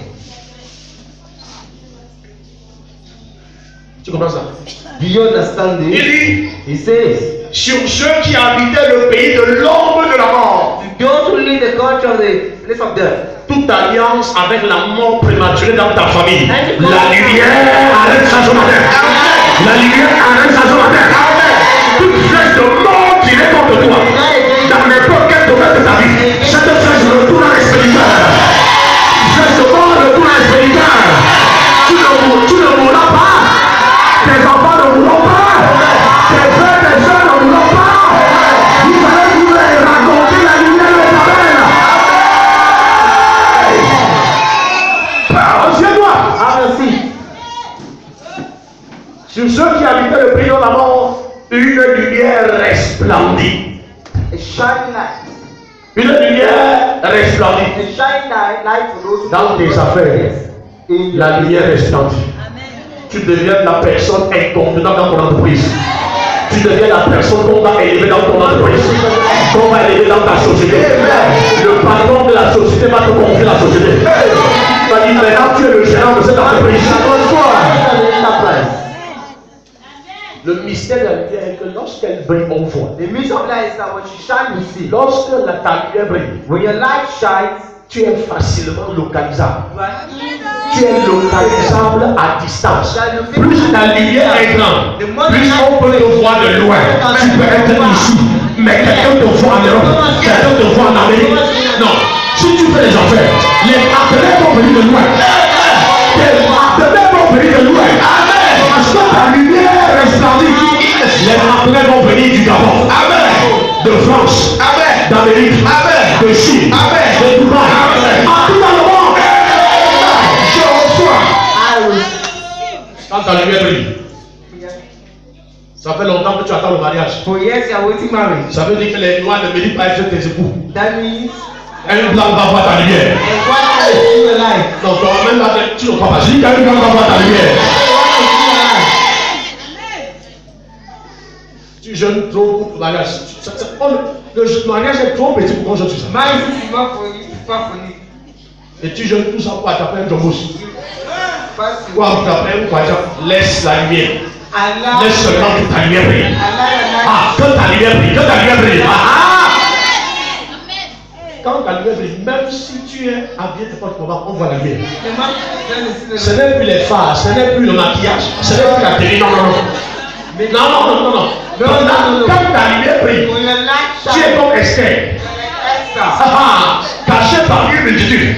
Tu comprends ça? Do you understand Il this? dit, He says, sur ceux qui habitaient le pays de l'ombre de la mort, those who live the culture of the place of death. toute alliance avec la mort prématurée dans ta famille, la lumière arrête ça ce matin. La lumière arrête ça ce matin. Toute flèche de mort qui est contre toi, dans n'importe quel domaine de ta vie, cette flèche retourne à l'expéditeur. Flèche de mort retourne à l'expéditeur. Tu ne mourras pas. Tes enfants ne mourront pas. Tes frères, tes soeurs ne mourront pas. Vous allez vous raconter la lumière de ta mère. Sur ceux qui habitaient le pays de la mort, une lumière resplendit. A shining light. Une lumière resplendit. A shining light for those who Dans tes affaires, la lumière resplendit. Tu deviens la personne incontournable dans ton entreprise. Tu deviens la personne qu'on va élever dans ton entreprise. Qu'on va élever dans ta société. Le patron de la société va te confier la société. Tu vas dire maintenant tu es le gérant de cette entreprise. Le mystère de la lumière est que lorsqu'elle brille, on voit. The mystery of light is that when you shine, you see. Lorsque ta lumière brille, When your light shines, tu es facilement localisable. you are Tu es localisable à distance. Plus ta lumière est grande, plus on peut te voir de loin. Tu peux être ici, mais quelqu'un te voit en Europe, quelqu'un te voit en Amérique. Non, si tu fais les affaires, les partenaires vont venir de loin. Les partenaires vont venir de loin. Parce que ta lumière resplendit. Les partenaires vont venir du Gabon, de France, d'Amérique, de Chine, de Dubaï, partout dans le monde. ta lumière brille. Ça fait longtemps que tu attends le mariage. For years you are waiting marriage. Ça veut dire que les noirs ne méritent pas être tes époux. That means Un blanc va voir ta lumière. and one eye is in your life. Non, toi même là, tu ne crois pas. Je dis qu'un blanc va voir ta lumière. Tu jeûnes trop pour le mariage. Le mariage est trop petit pour qu'on jeûne sur ça. Marriage is not for you, it's not for you. Et tu jeûnes tout ça pour t'appeler un jambos. First you Pour t'appeler un croyant. Laisse la lumière. allow Laisse seulement que ta lumière brille. allow Ah, que ta lumière brille. Que ta lumière brille. Ah, quand ta lumière brille, même si tu es habillé de porte on voit la lumière. the man then Ce n'est plus les phares, ce n'est plus le maquillage, ce n'est plus la télé. Non, non, non. Non, non, non, non, non. Quand ta lumière brille, when your light tu es shines, comme Esther. Esther. Caché par une multitude.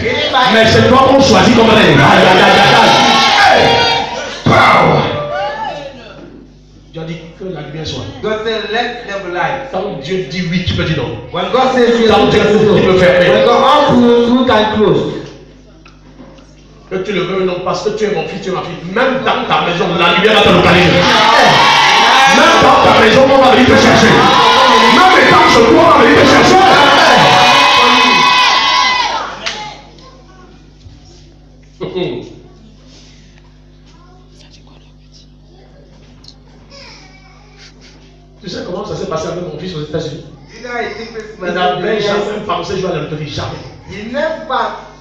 Mais c'est toi qu'on choisit comme reine. Aïe, aïe, aïe, aïe. Hey! Pow! Tu as dit que la lumière soit. God said, let there be light. Quand Dieu dit oui, tu peux dire non. When God says yes, Quand you Dieu can ouvre, tu peux close. fermer. When God opens, you can close. Que tu le veux ou non, parce que tu es mon fils, tu es ma fille. Même dans ta maison, la lumière va te localiser. Même dans ta maison, on va venir te chercher. Même étant chez toi, on va venir te chercher. Tu sais comment ça s'est passé avec mon fils aux États-Unis? You know, I think this Il n'avait jamais pensé jouer à la loterie, jamais. He never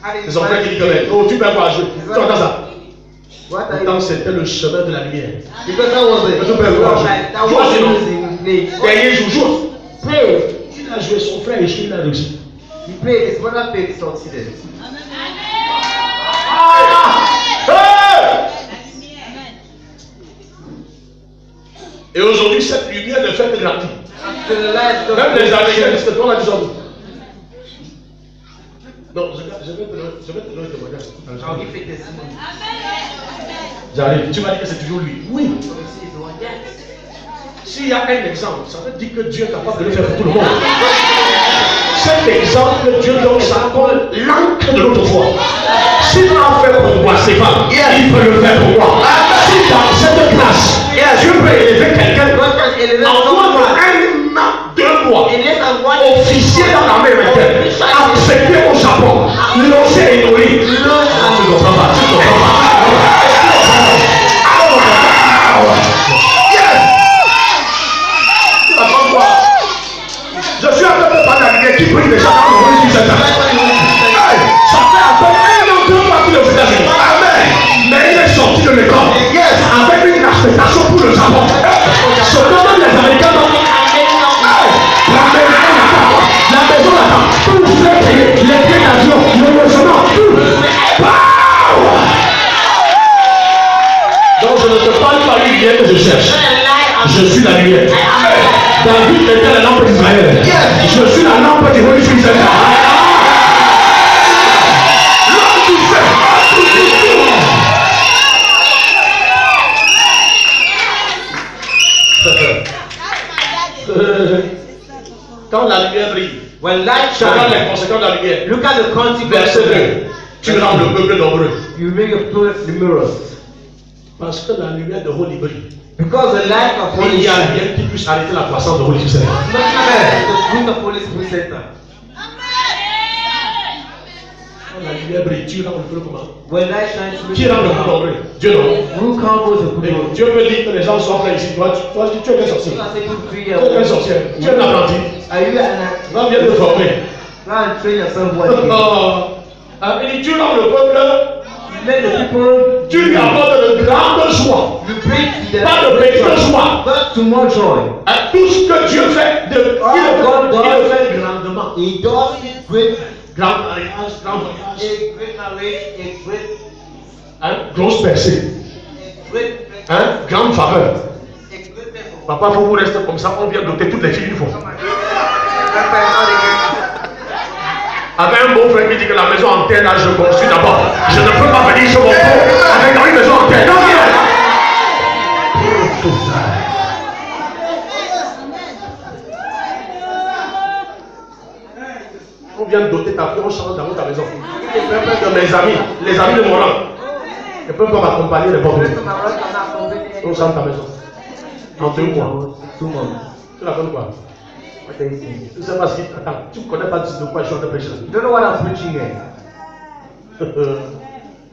had C'est son frère qui dit que oh, tu peux pas jouer. Tu entends ça? What are Pourtant, you? c'était le chemin de la lumière. Because that was Mais tu peux a pas jouer. that was Joue the sinon. music we played. Dernier jour, joue. Pray. Il a joué, son frère échoué, il a réussi. He played, his brother played, he succeeded. Et aujourd'hui, cette lumière ne fait que grandir. So the light Même les Américains disent que toi, là, tu sors. Non, je vais te donner le témoignage. I'll give a testimony. J'arrive. Tu m'as dit que c'est toujours lui. Oui. So you see, the one, yes. S'il y a un exemple, ça veut dire que Dieu est capable de le faire pour tout le monde. Cet exemple que Dieu donne, ça comme l'encre de notre foi. S'il l'a fait pour moi, c'est pas. Il peut le faire pour moi. Si dans cette classe, Dieu peut élever quelqu'un, en moins de 2 mois, officier dans l'armée américaine, accepté au Japon, logé et nourri. Tu ne comprends pas, tu ne comprends pas. Je suis en train de parler à quelqu'un qui prie déjà dans le monde du Satan. Ça fait à peine 1 an, 2 mois qu'il est aux États-Unis. Amen. Mais il est sorti de l'école. Avec une acceptation pour le Japon. Ce que même les Américains ont dit. La maison là-bas. Tout fait payer. Les billets d'avion, le logement, tout. Donc je ne te parle pas d'une lumière que je cherche. Je suis la lumière. David était la lampe d'Israël. Je suis la lampe du roi d'Israël. Quand la lumière brille, When light regarde les shines, conséquences de la lumière. look at the Verset consequences. 2. Tu rends le peuple nombreux. You make a people numerous. Parce que la lumière de Holy brille. Because the light of Il Holy n'y a shines. rien qui puisse arrêter la croissance de Holy Spirit. Nothing else. The fruit of Holy Spirit Center. Quand la lumière brille, tu rends le peuple comment? When light shines, Qui rend le peuple nombreux? Dieu non. who comes the Et people? Dieu me dit que les gens sont prêts ici. Toi, tu es un sorcier. You are saying 3 Tu es un years. sorcier. Tu es un apprenti. Are you an Va bien te former. Go and train yourself well. Il dit, tu rends le peuple, You make the people. tu lui apportes de grandes joies. You bring the Pas de petites joies. but to more joy. Tout ce que Dieu fait, il le fait grandement. He does great, Grand mariage, grand voyage. a great marriage, a Grosse percée. great, Grande faveur. a great people. Papa, faut vous rester comme ça, on vient doter toutes les filles une fois. Avec un beau frère qui dit que la maison en terre, là, je construis d'abord. Je ne peux pas venir sur mon pot avec une maison en terre. Non, viens. On vient doter ta fille, on change dans ta maison. De mes amis, les amis de mon rang, ne peuvent pas m'accompagner n'importe où. On sort ta maison. En 2 mois. 2 months. Tu la connais quoi? What are you saying? Tu sais pas si. Attends, tu ne connais pas de quoi je suis en train de prêcher. You don't know what I'm preaching here.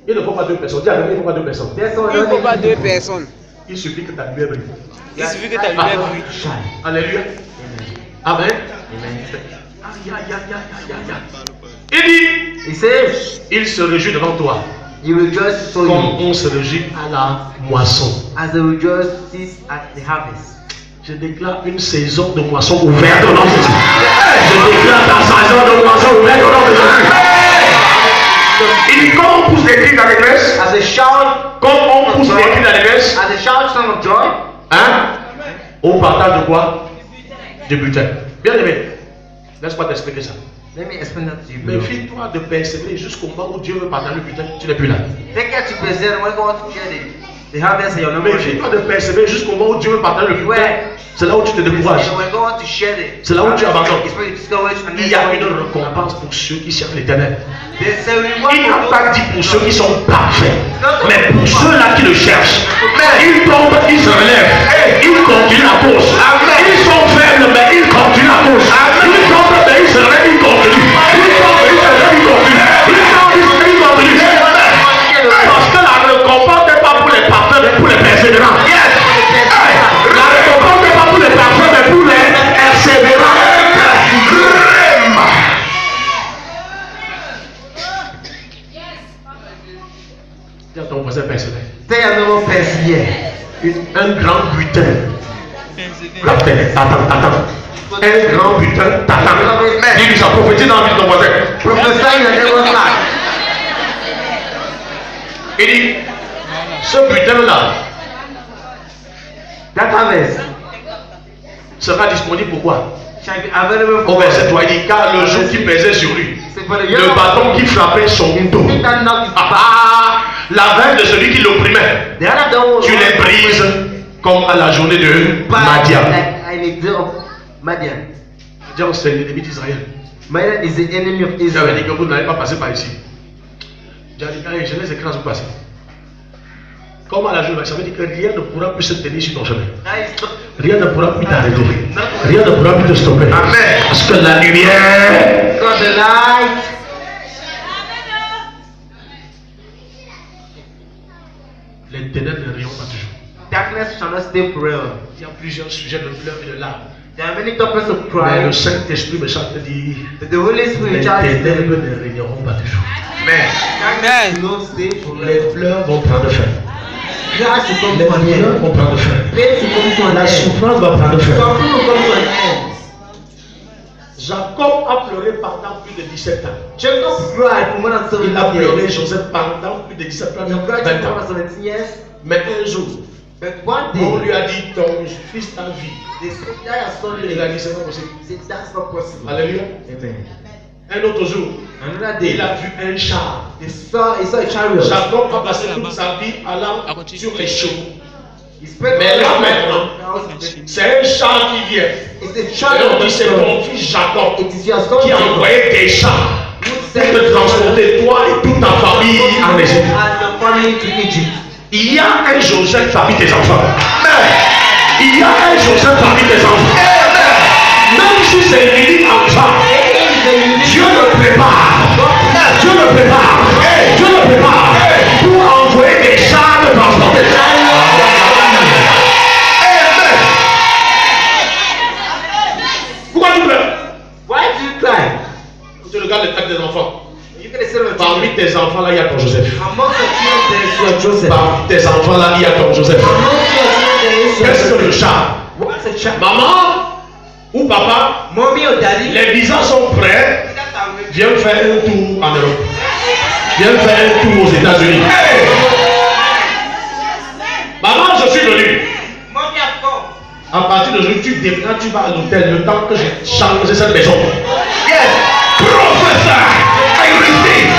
Il ne faut pas 2 personnes. Dis à il ne faut pas 2 personnes. There's someone Il ne faut pas else. 2 personnes. Il suffit que ta lumière brille. Il suffit que ta lumière brille. Alléluia. Amen. Amen. Aïe, aïe, aïe, aïe, aïe, aïe. Il dit, He says, il se réjouit devant toi, He rejoices for comme you on se réjouit à la moisson. as He rejoices at the harvest. Je déclare une saison de moisson ouverte au nom de Jésus. Je déclare ta saison de moisson ouverte au nom de Jésus. Il dit, comme on pousse des cris d'allégresse, As a shout, comme on pousse des cris d'allégresse, as a shout, son of joy, hein, on partage de quoi? Du butin. Bien aimé, laisse-moi t'expliquer ça. let me explain that to you. beloved. Méfie-toi de persévérer jusqu'au moment où Dieu veut partager le butin, tu n'es plus là. Take care to present when God to share the harvest and you're not worship. Méfie-toi de persévérer jusqu'au moment où Dieu veut partager le butin. Beware. C'est là où tu te décourages. And when God to share the C'est là où tu abandonnes. it's when you discourage and Il y a une récompense pour ceux qui cherchent l'éternel. There's a reward Il n'a for pas those- dit pour ceux qui sont parfaits, mais pour ceux-là qui le cherchent. Ils tombent, ils se relèvent, ils continuent la course. Ils sont faibles, mais ils continuent la course. Ils tombent, mais ils se relèvent, ils continuent. Ils tombent, ils se relèvent, ils continuent. Ils tombent, ils continuent. Parce que la récompense n'est pas pour les parfaits, mais pour les persévérants. La récompense n'est pas pour les parfaits, mais pour les persévérants. Dis à ton voisin personnel. Tell your neighbor persevere. Un grand butin. Attends. Un grand butin t'attend. Dis-lui ça, prophétise dans la vie de ton voisin. Prophesy in your neighbor's life. Il dit, ce butin-là That harvest sera disponible pour quoi? shall be available Au for verset 3, il dit, car le jour qui pesait sur lui, Say, for the le young bâton qui frappait son dos, He that knocked his la veine de celui qui l'opprimait, The other door was tu les brises comme à la journée de Madian. like in the day of Madian. Madian, c'est l'ennemi d'Israël. Madian is the enemy of J'avais dit Israel. que vous n'allez pas passer par ici. J'ai dit, allez, je laisse les vous passer. Comme à la journée, ça veut dire que rien ne pourra plus se tenir sur ton chemin. Rien ne pourra plus t'arrêter. Rien ne pourra plus te stopper. Amen. Parce que la lumière, God the light. les ténèbres ne rayonnent pas toujours. Darkness shall not stay forever. Il y a plusieurs sujets de pleurs et de larmes. There are many topics of Mais le cry. Saint-Esprit me chante dit, But the Holy les Spirit charges ténèbres them. ne régneront pas toujours. Amen. Amen. Darkness will not stay Les forever. pleurs vont prendre fin. Grace will come Les to an douleurs end. vont prendre fin. Faith will come to an La end. souffrance va prendre fin. Suffering will come to an end. Jacob a pleuré pendant plus de 17 ans. Jacob cried for more than 7 Il a pleuré years. Joseph pendant plus de 17 ans, He cried 20 for more ans. than 17 years. Mais un jour, But one on day, lui a dit, ton fils t'a vu. they said, that has son Il a lived. dit, c'est pas possible. He said, that's not possible. Alléluia. Amen. Un autre jour, Another day, il a vu un char. he saw a chariot. Jacob a passé toute sa vie allant sur les chevaux. He spent Mais all là his maintenant, life. c'est un char qui vient. It's a Et chariot on dit, of c'est God. ton fils Jacob It is your son qui a Jacob envoyé des chars who pour sent te transporter, toi et toute ta famille en Égypte. and your family to Egypt. Il y a un Joseph parmi tes enfants. Il y a un Joseph parmi tes enfants. Même si c'est l'unique enfant, Dieu le prépare. Dieu le prépare. Dieu le prépare pour envoyer des chars de transporter. Pourquoi tu pleures? Why do you cry? Tu regardes le tête des enfants. You can say what Parmi tes enfants là, il y a ton Joseph. amongst the children there is your Joseph. Parmi tes enfants là, il y a ton Joseph. Amongst your children there is your Qu'est-ce que Joseph. le char? What's a child? Maman ou papa, Mommy or daddy? les visas sont prêts. Viens faire un tour en Europe. Viens faire un tour aux États-Unis. Maman, je suis venu. Mommy has come. À partir d'aujourd'hui, tu déménages, tu vas à l'hôtel le temps que j'ai changé cette maison. Yes. Professeur, I receive.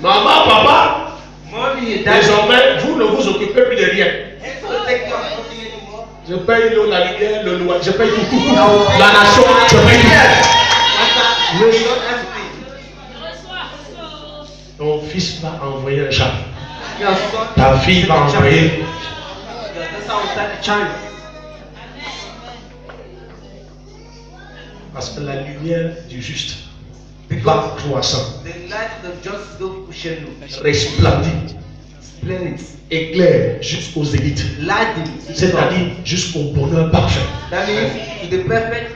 Maman, papa, Mommy and daddy. désormais, vous ne vous occupez plus de rien. So take care of nothing anymore. Je paye l'eau, la lumière, le loyer, je paye tout. La nation, je paye tout. We don't have to pay. fils va envoyer un chat. Your son, Ta fille va envoyer. your daughter will send a child. Parce que la lumière du juste va croissant, The light of the just go pushing you. resplendit, Splendid. éclaire jusqu'aux élites. Lighting. C'est-à-dire jusqu'au bonheur parfait. That means to the perfect.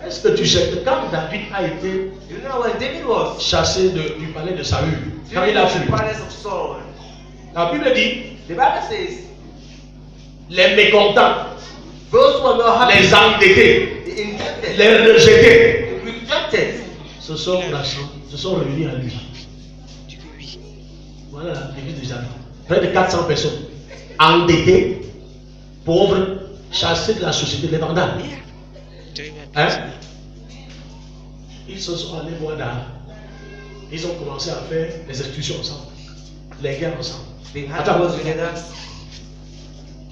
Est-ce que tu sais que quand David a été You know when David was chassé du palais de Saül, quand il a in the fui, palace of Saul, la Bible dit the Bible says les mécontents, those who are not happy, les endettés, the indebted, les rejetés, the rejected, se sont réunis à lui. Voilà l'église de Javid. Près de 400 personnes endettées, pauvres, chassées de la société, les vandales. Hein? Ils se sont allés voir David. Ils ont commencé à faire les expulsions ensemble, les guerres ensemble. they had Attends. to go together.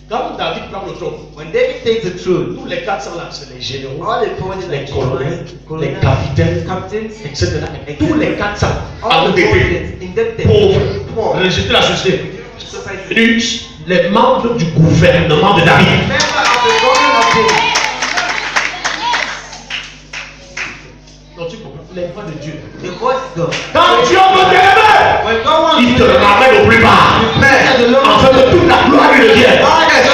Quand David prend le trône, When David takes the throne, tous les 400 là, c'est les généraux, all the prominent les colonels, les colonels, capitaines, captains, etc. Et tous les 400 all the endettés, prominent, indebted, pauvres, poor, rejetés de la société, society, venus les membres du gouvernement de David. member of the government of David. Donc tu comprends, les voix de Dieu. The voice of God. Quand Dieu veut t'aimer, When God wants il te to ramène au plus bas. Afin que toute la gloire lui revienne.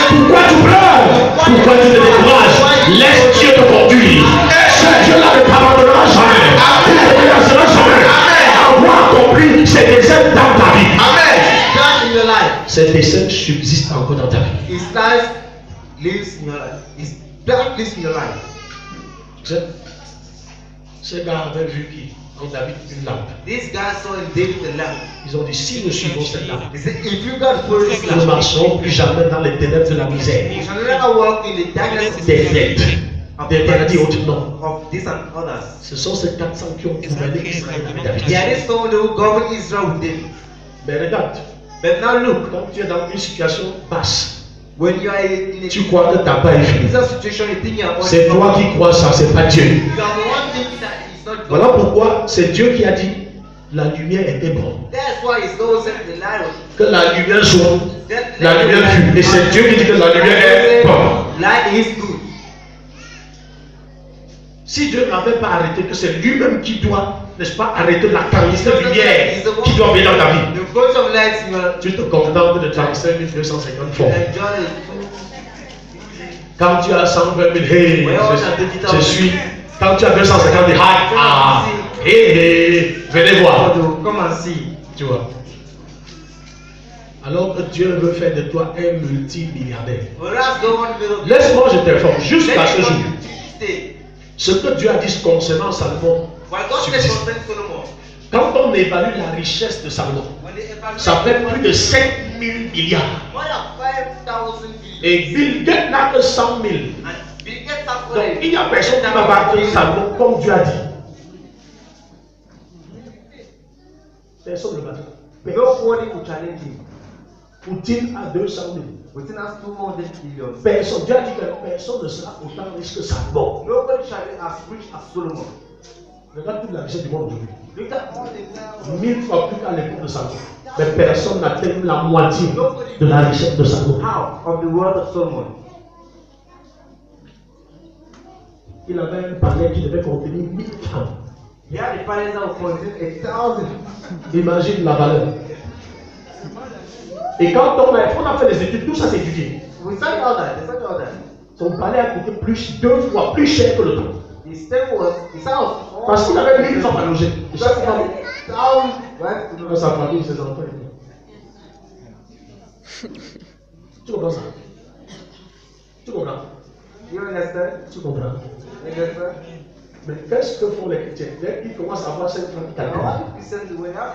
Pourquoi tu pleures? Pourquoi tu te décourages? Laisse Dieu te conduire. Ce Dieu-là ne t'abandonnera jamais. Il ne te laissera jamais. Avoir accompli ses desseins dans ta vie. God in your life. Ces desseins subsistent encore dans ta vie. His life lives in your life. His blood lives in your life. Ces gars avaient vu qui? En David une lampe. This guy saw in David the lamp. Ils ont dit si nous suivons cette lampe, He said, if you guys follow this nous ne lamp, marcherons plus jamais dans les ténèbres de la misère, you shall never walk in the darkness of des sin, dettes, des maladies autres. Non. of this and others. Ce sont ces 400 qui ont gouverné Israël avec David. There is someone who governed Israel with David. Mais regarde, But now look, quand tu es dans une situation basse, when you are in tu crois que ta part est finie. a situation, you think you are C'est toi qui crois ça, c'est pas Dieu. You are the one thinking that it's not God. Voilà pourquoi c'est Dieu qui a dit la lumière était bonne. That's why His God said the light was. Que la lumière soit, That la lumière fut. Et c'est Dieu qui dit que la lumière est bonne. Light is good. Si Dieu n'avait pas arrêté, que c'est lui-même qui doit, n'est-ce pas, arrêter la quantité de lumière qui doit venir dans ta vie. The voice of light in your Tu te contentes de 35 250 fois. enjoy it. Quand tu as 120 000, hey, je suis. Quand tu as 250 000, hey, venez voir. Come and see. Tu vois. Alors que Dieu veut faire de toi un multimilliardaire. Whereas God wants to be Laisse-moi, je t'informe, jusqu'à ce jour. stay. Ce que Dieu a dit concernant Salomon, When God said subsiste. concerning Solomon, Quand on évalue la richesse de Salomon, when they evaluate ça fait plus de 5 000 milliards. more than 5,000 billion. Et Bill Gates n'a que 100 000. And Bill Gates has got Donc il n'y a personne qui va battre Salomon comme Dieu a dit. Personne ne le battra. Nobody will challenge him. Poutine a 200 000. Within us 200 billion. Personne, Dieu a dit que personne ne sera autant riche que Salomon. Nobody shall be as rich as Solomon. Regarde toute la richesse du monde aujourd'hui. Look at all the now. 1000 fois plus qu'à l'époque de Salomon. Mais personne n'atteint la moitié de la richesse de Salomon. How? Of the word of Solomon. Il avait un palais qui devait contenir 1000 femmes. He had a palace that would contain 1,000. Imagine la valeur. Et quand on a fait les études, tout ça c'est étudié. We studied all that. They studied all that. Son palais a coûté deux fois plus cher que le temps. His step was, his house. Parce qu'il avait 1000 femmes à loger. Et chaque femme, 1,000 wives to dans sa famille, ses enfants et tout. Tu comprends ça? Tu comprends? You understand? Tu comprends? You understand? Mais qu'est-ce que font les chrétiens? Dès qu'ils commencent à voir cette femme qui Now, calcule, what if we send the way out?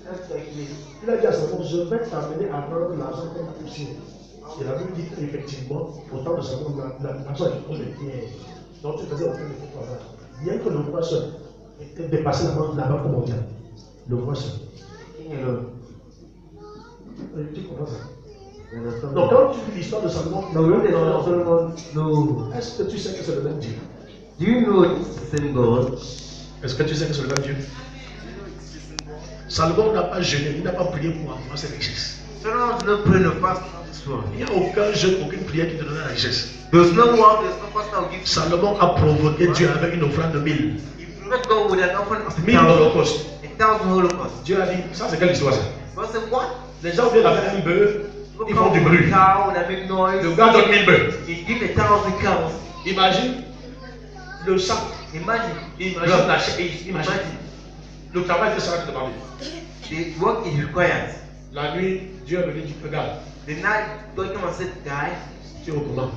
That's like me. il a dit à son fils, je vais t'amener à prendre l'argent comme poussière. Et la Bible dit qu'effectivement, autant de secondes, l'argent est comme les pierres. Donc tu faisais aucun effort pour ça. Bien que le roi seul était dépassé la banque mondiale. Le roi seul. Tu comprends ça? You understand? Donc quand tu lis l'histoire de Salomon, No, we don't know Solomon. No. est-ce que tu sais que c'est le même Dieu? Do you know it's the same God? Est-ce que tu sais que c'est le même Dieu? Salomon n'a pas jeûné, il n'a pas prié pour avoir cette richesse. Solomon did not pray no fast on this world. Il n'y a aucun jeûne, aucune prière qui te donne la richesse. There's no work, there's no fast that will give. Salomon a provoqué Dieu avec une offrande de 1000. He provoked God with an offering of 1000 holocaustes. 1,000 holocaust. Dieu a dit, ça c'est quelle histoire ça? God said, what? Les gens viennent avec un bœuf, ils font du bruit. Cow that make noise. Le gars donne 1000 bœufs. He give 1,000 cows. Imagine le sac. Imagine. Imagine la chair. Imagine. Le travail que ça va te demander. The work is required. La nuit, Dieu est venu dire, regarde, The night, God came and said, guy, tu es au command.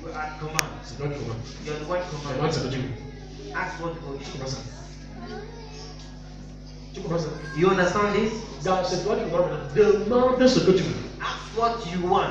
you are at command. C'est toi qui commande. You are the one Demande command. ce que tu veux. Ask what God Tu is. comprends ça? Tu comprends ça? You understand this? C'est toi qui commandes maintenant. Demande ce que tu veux. Ask what you want.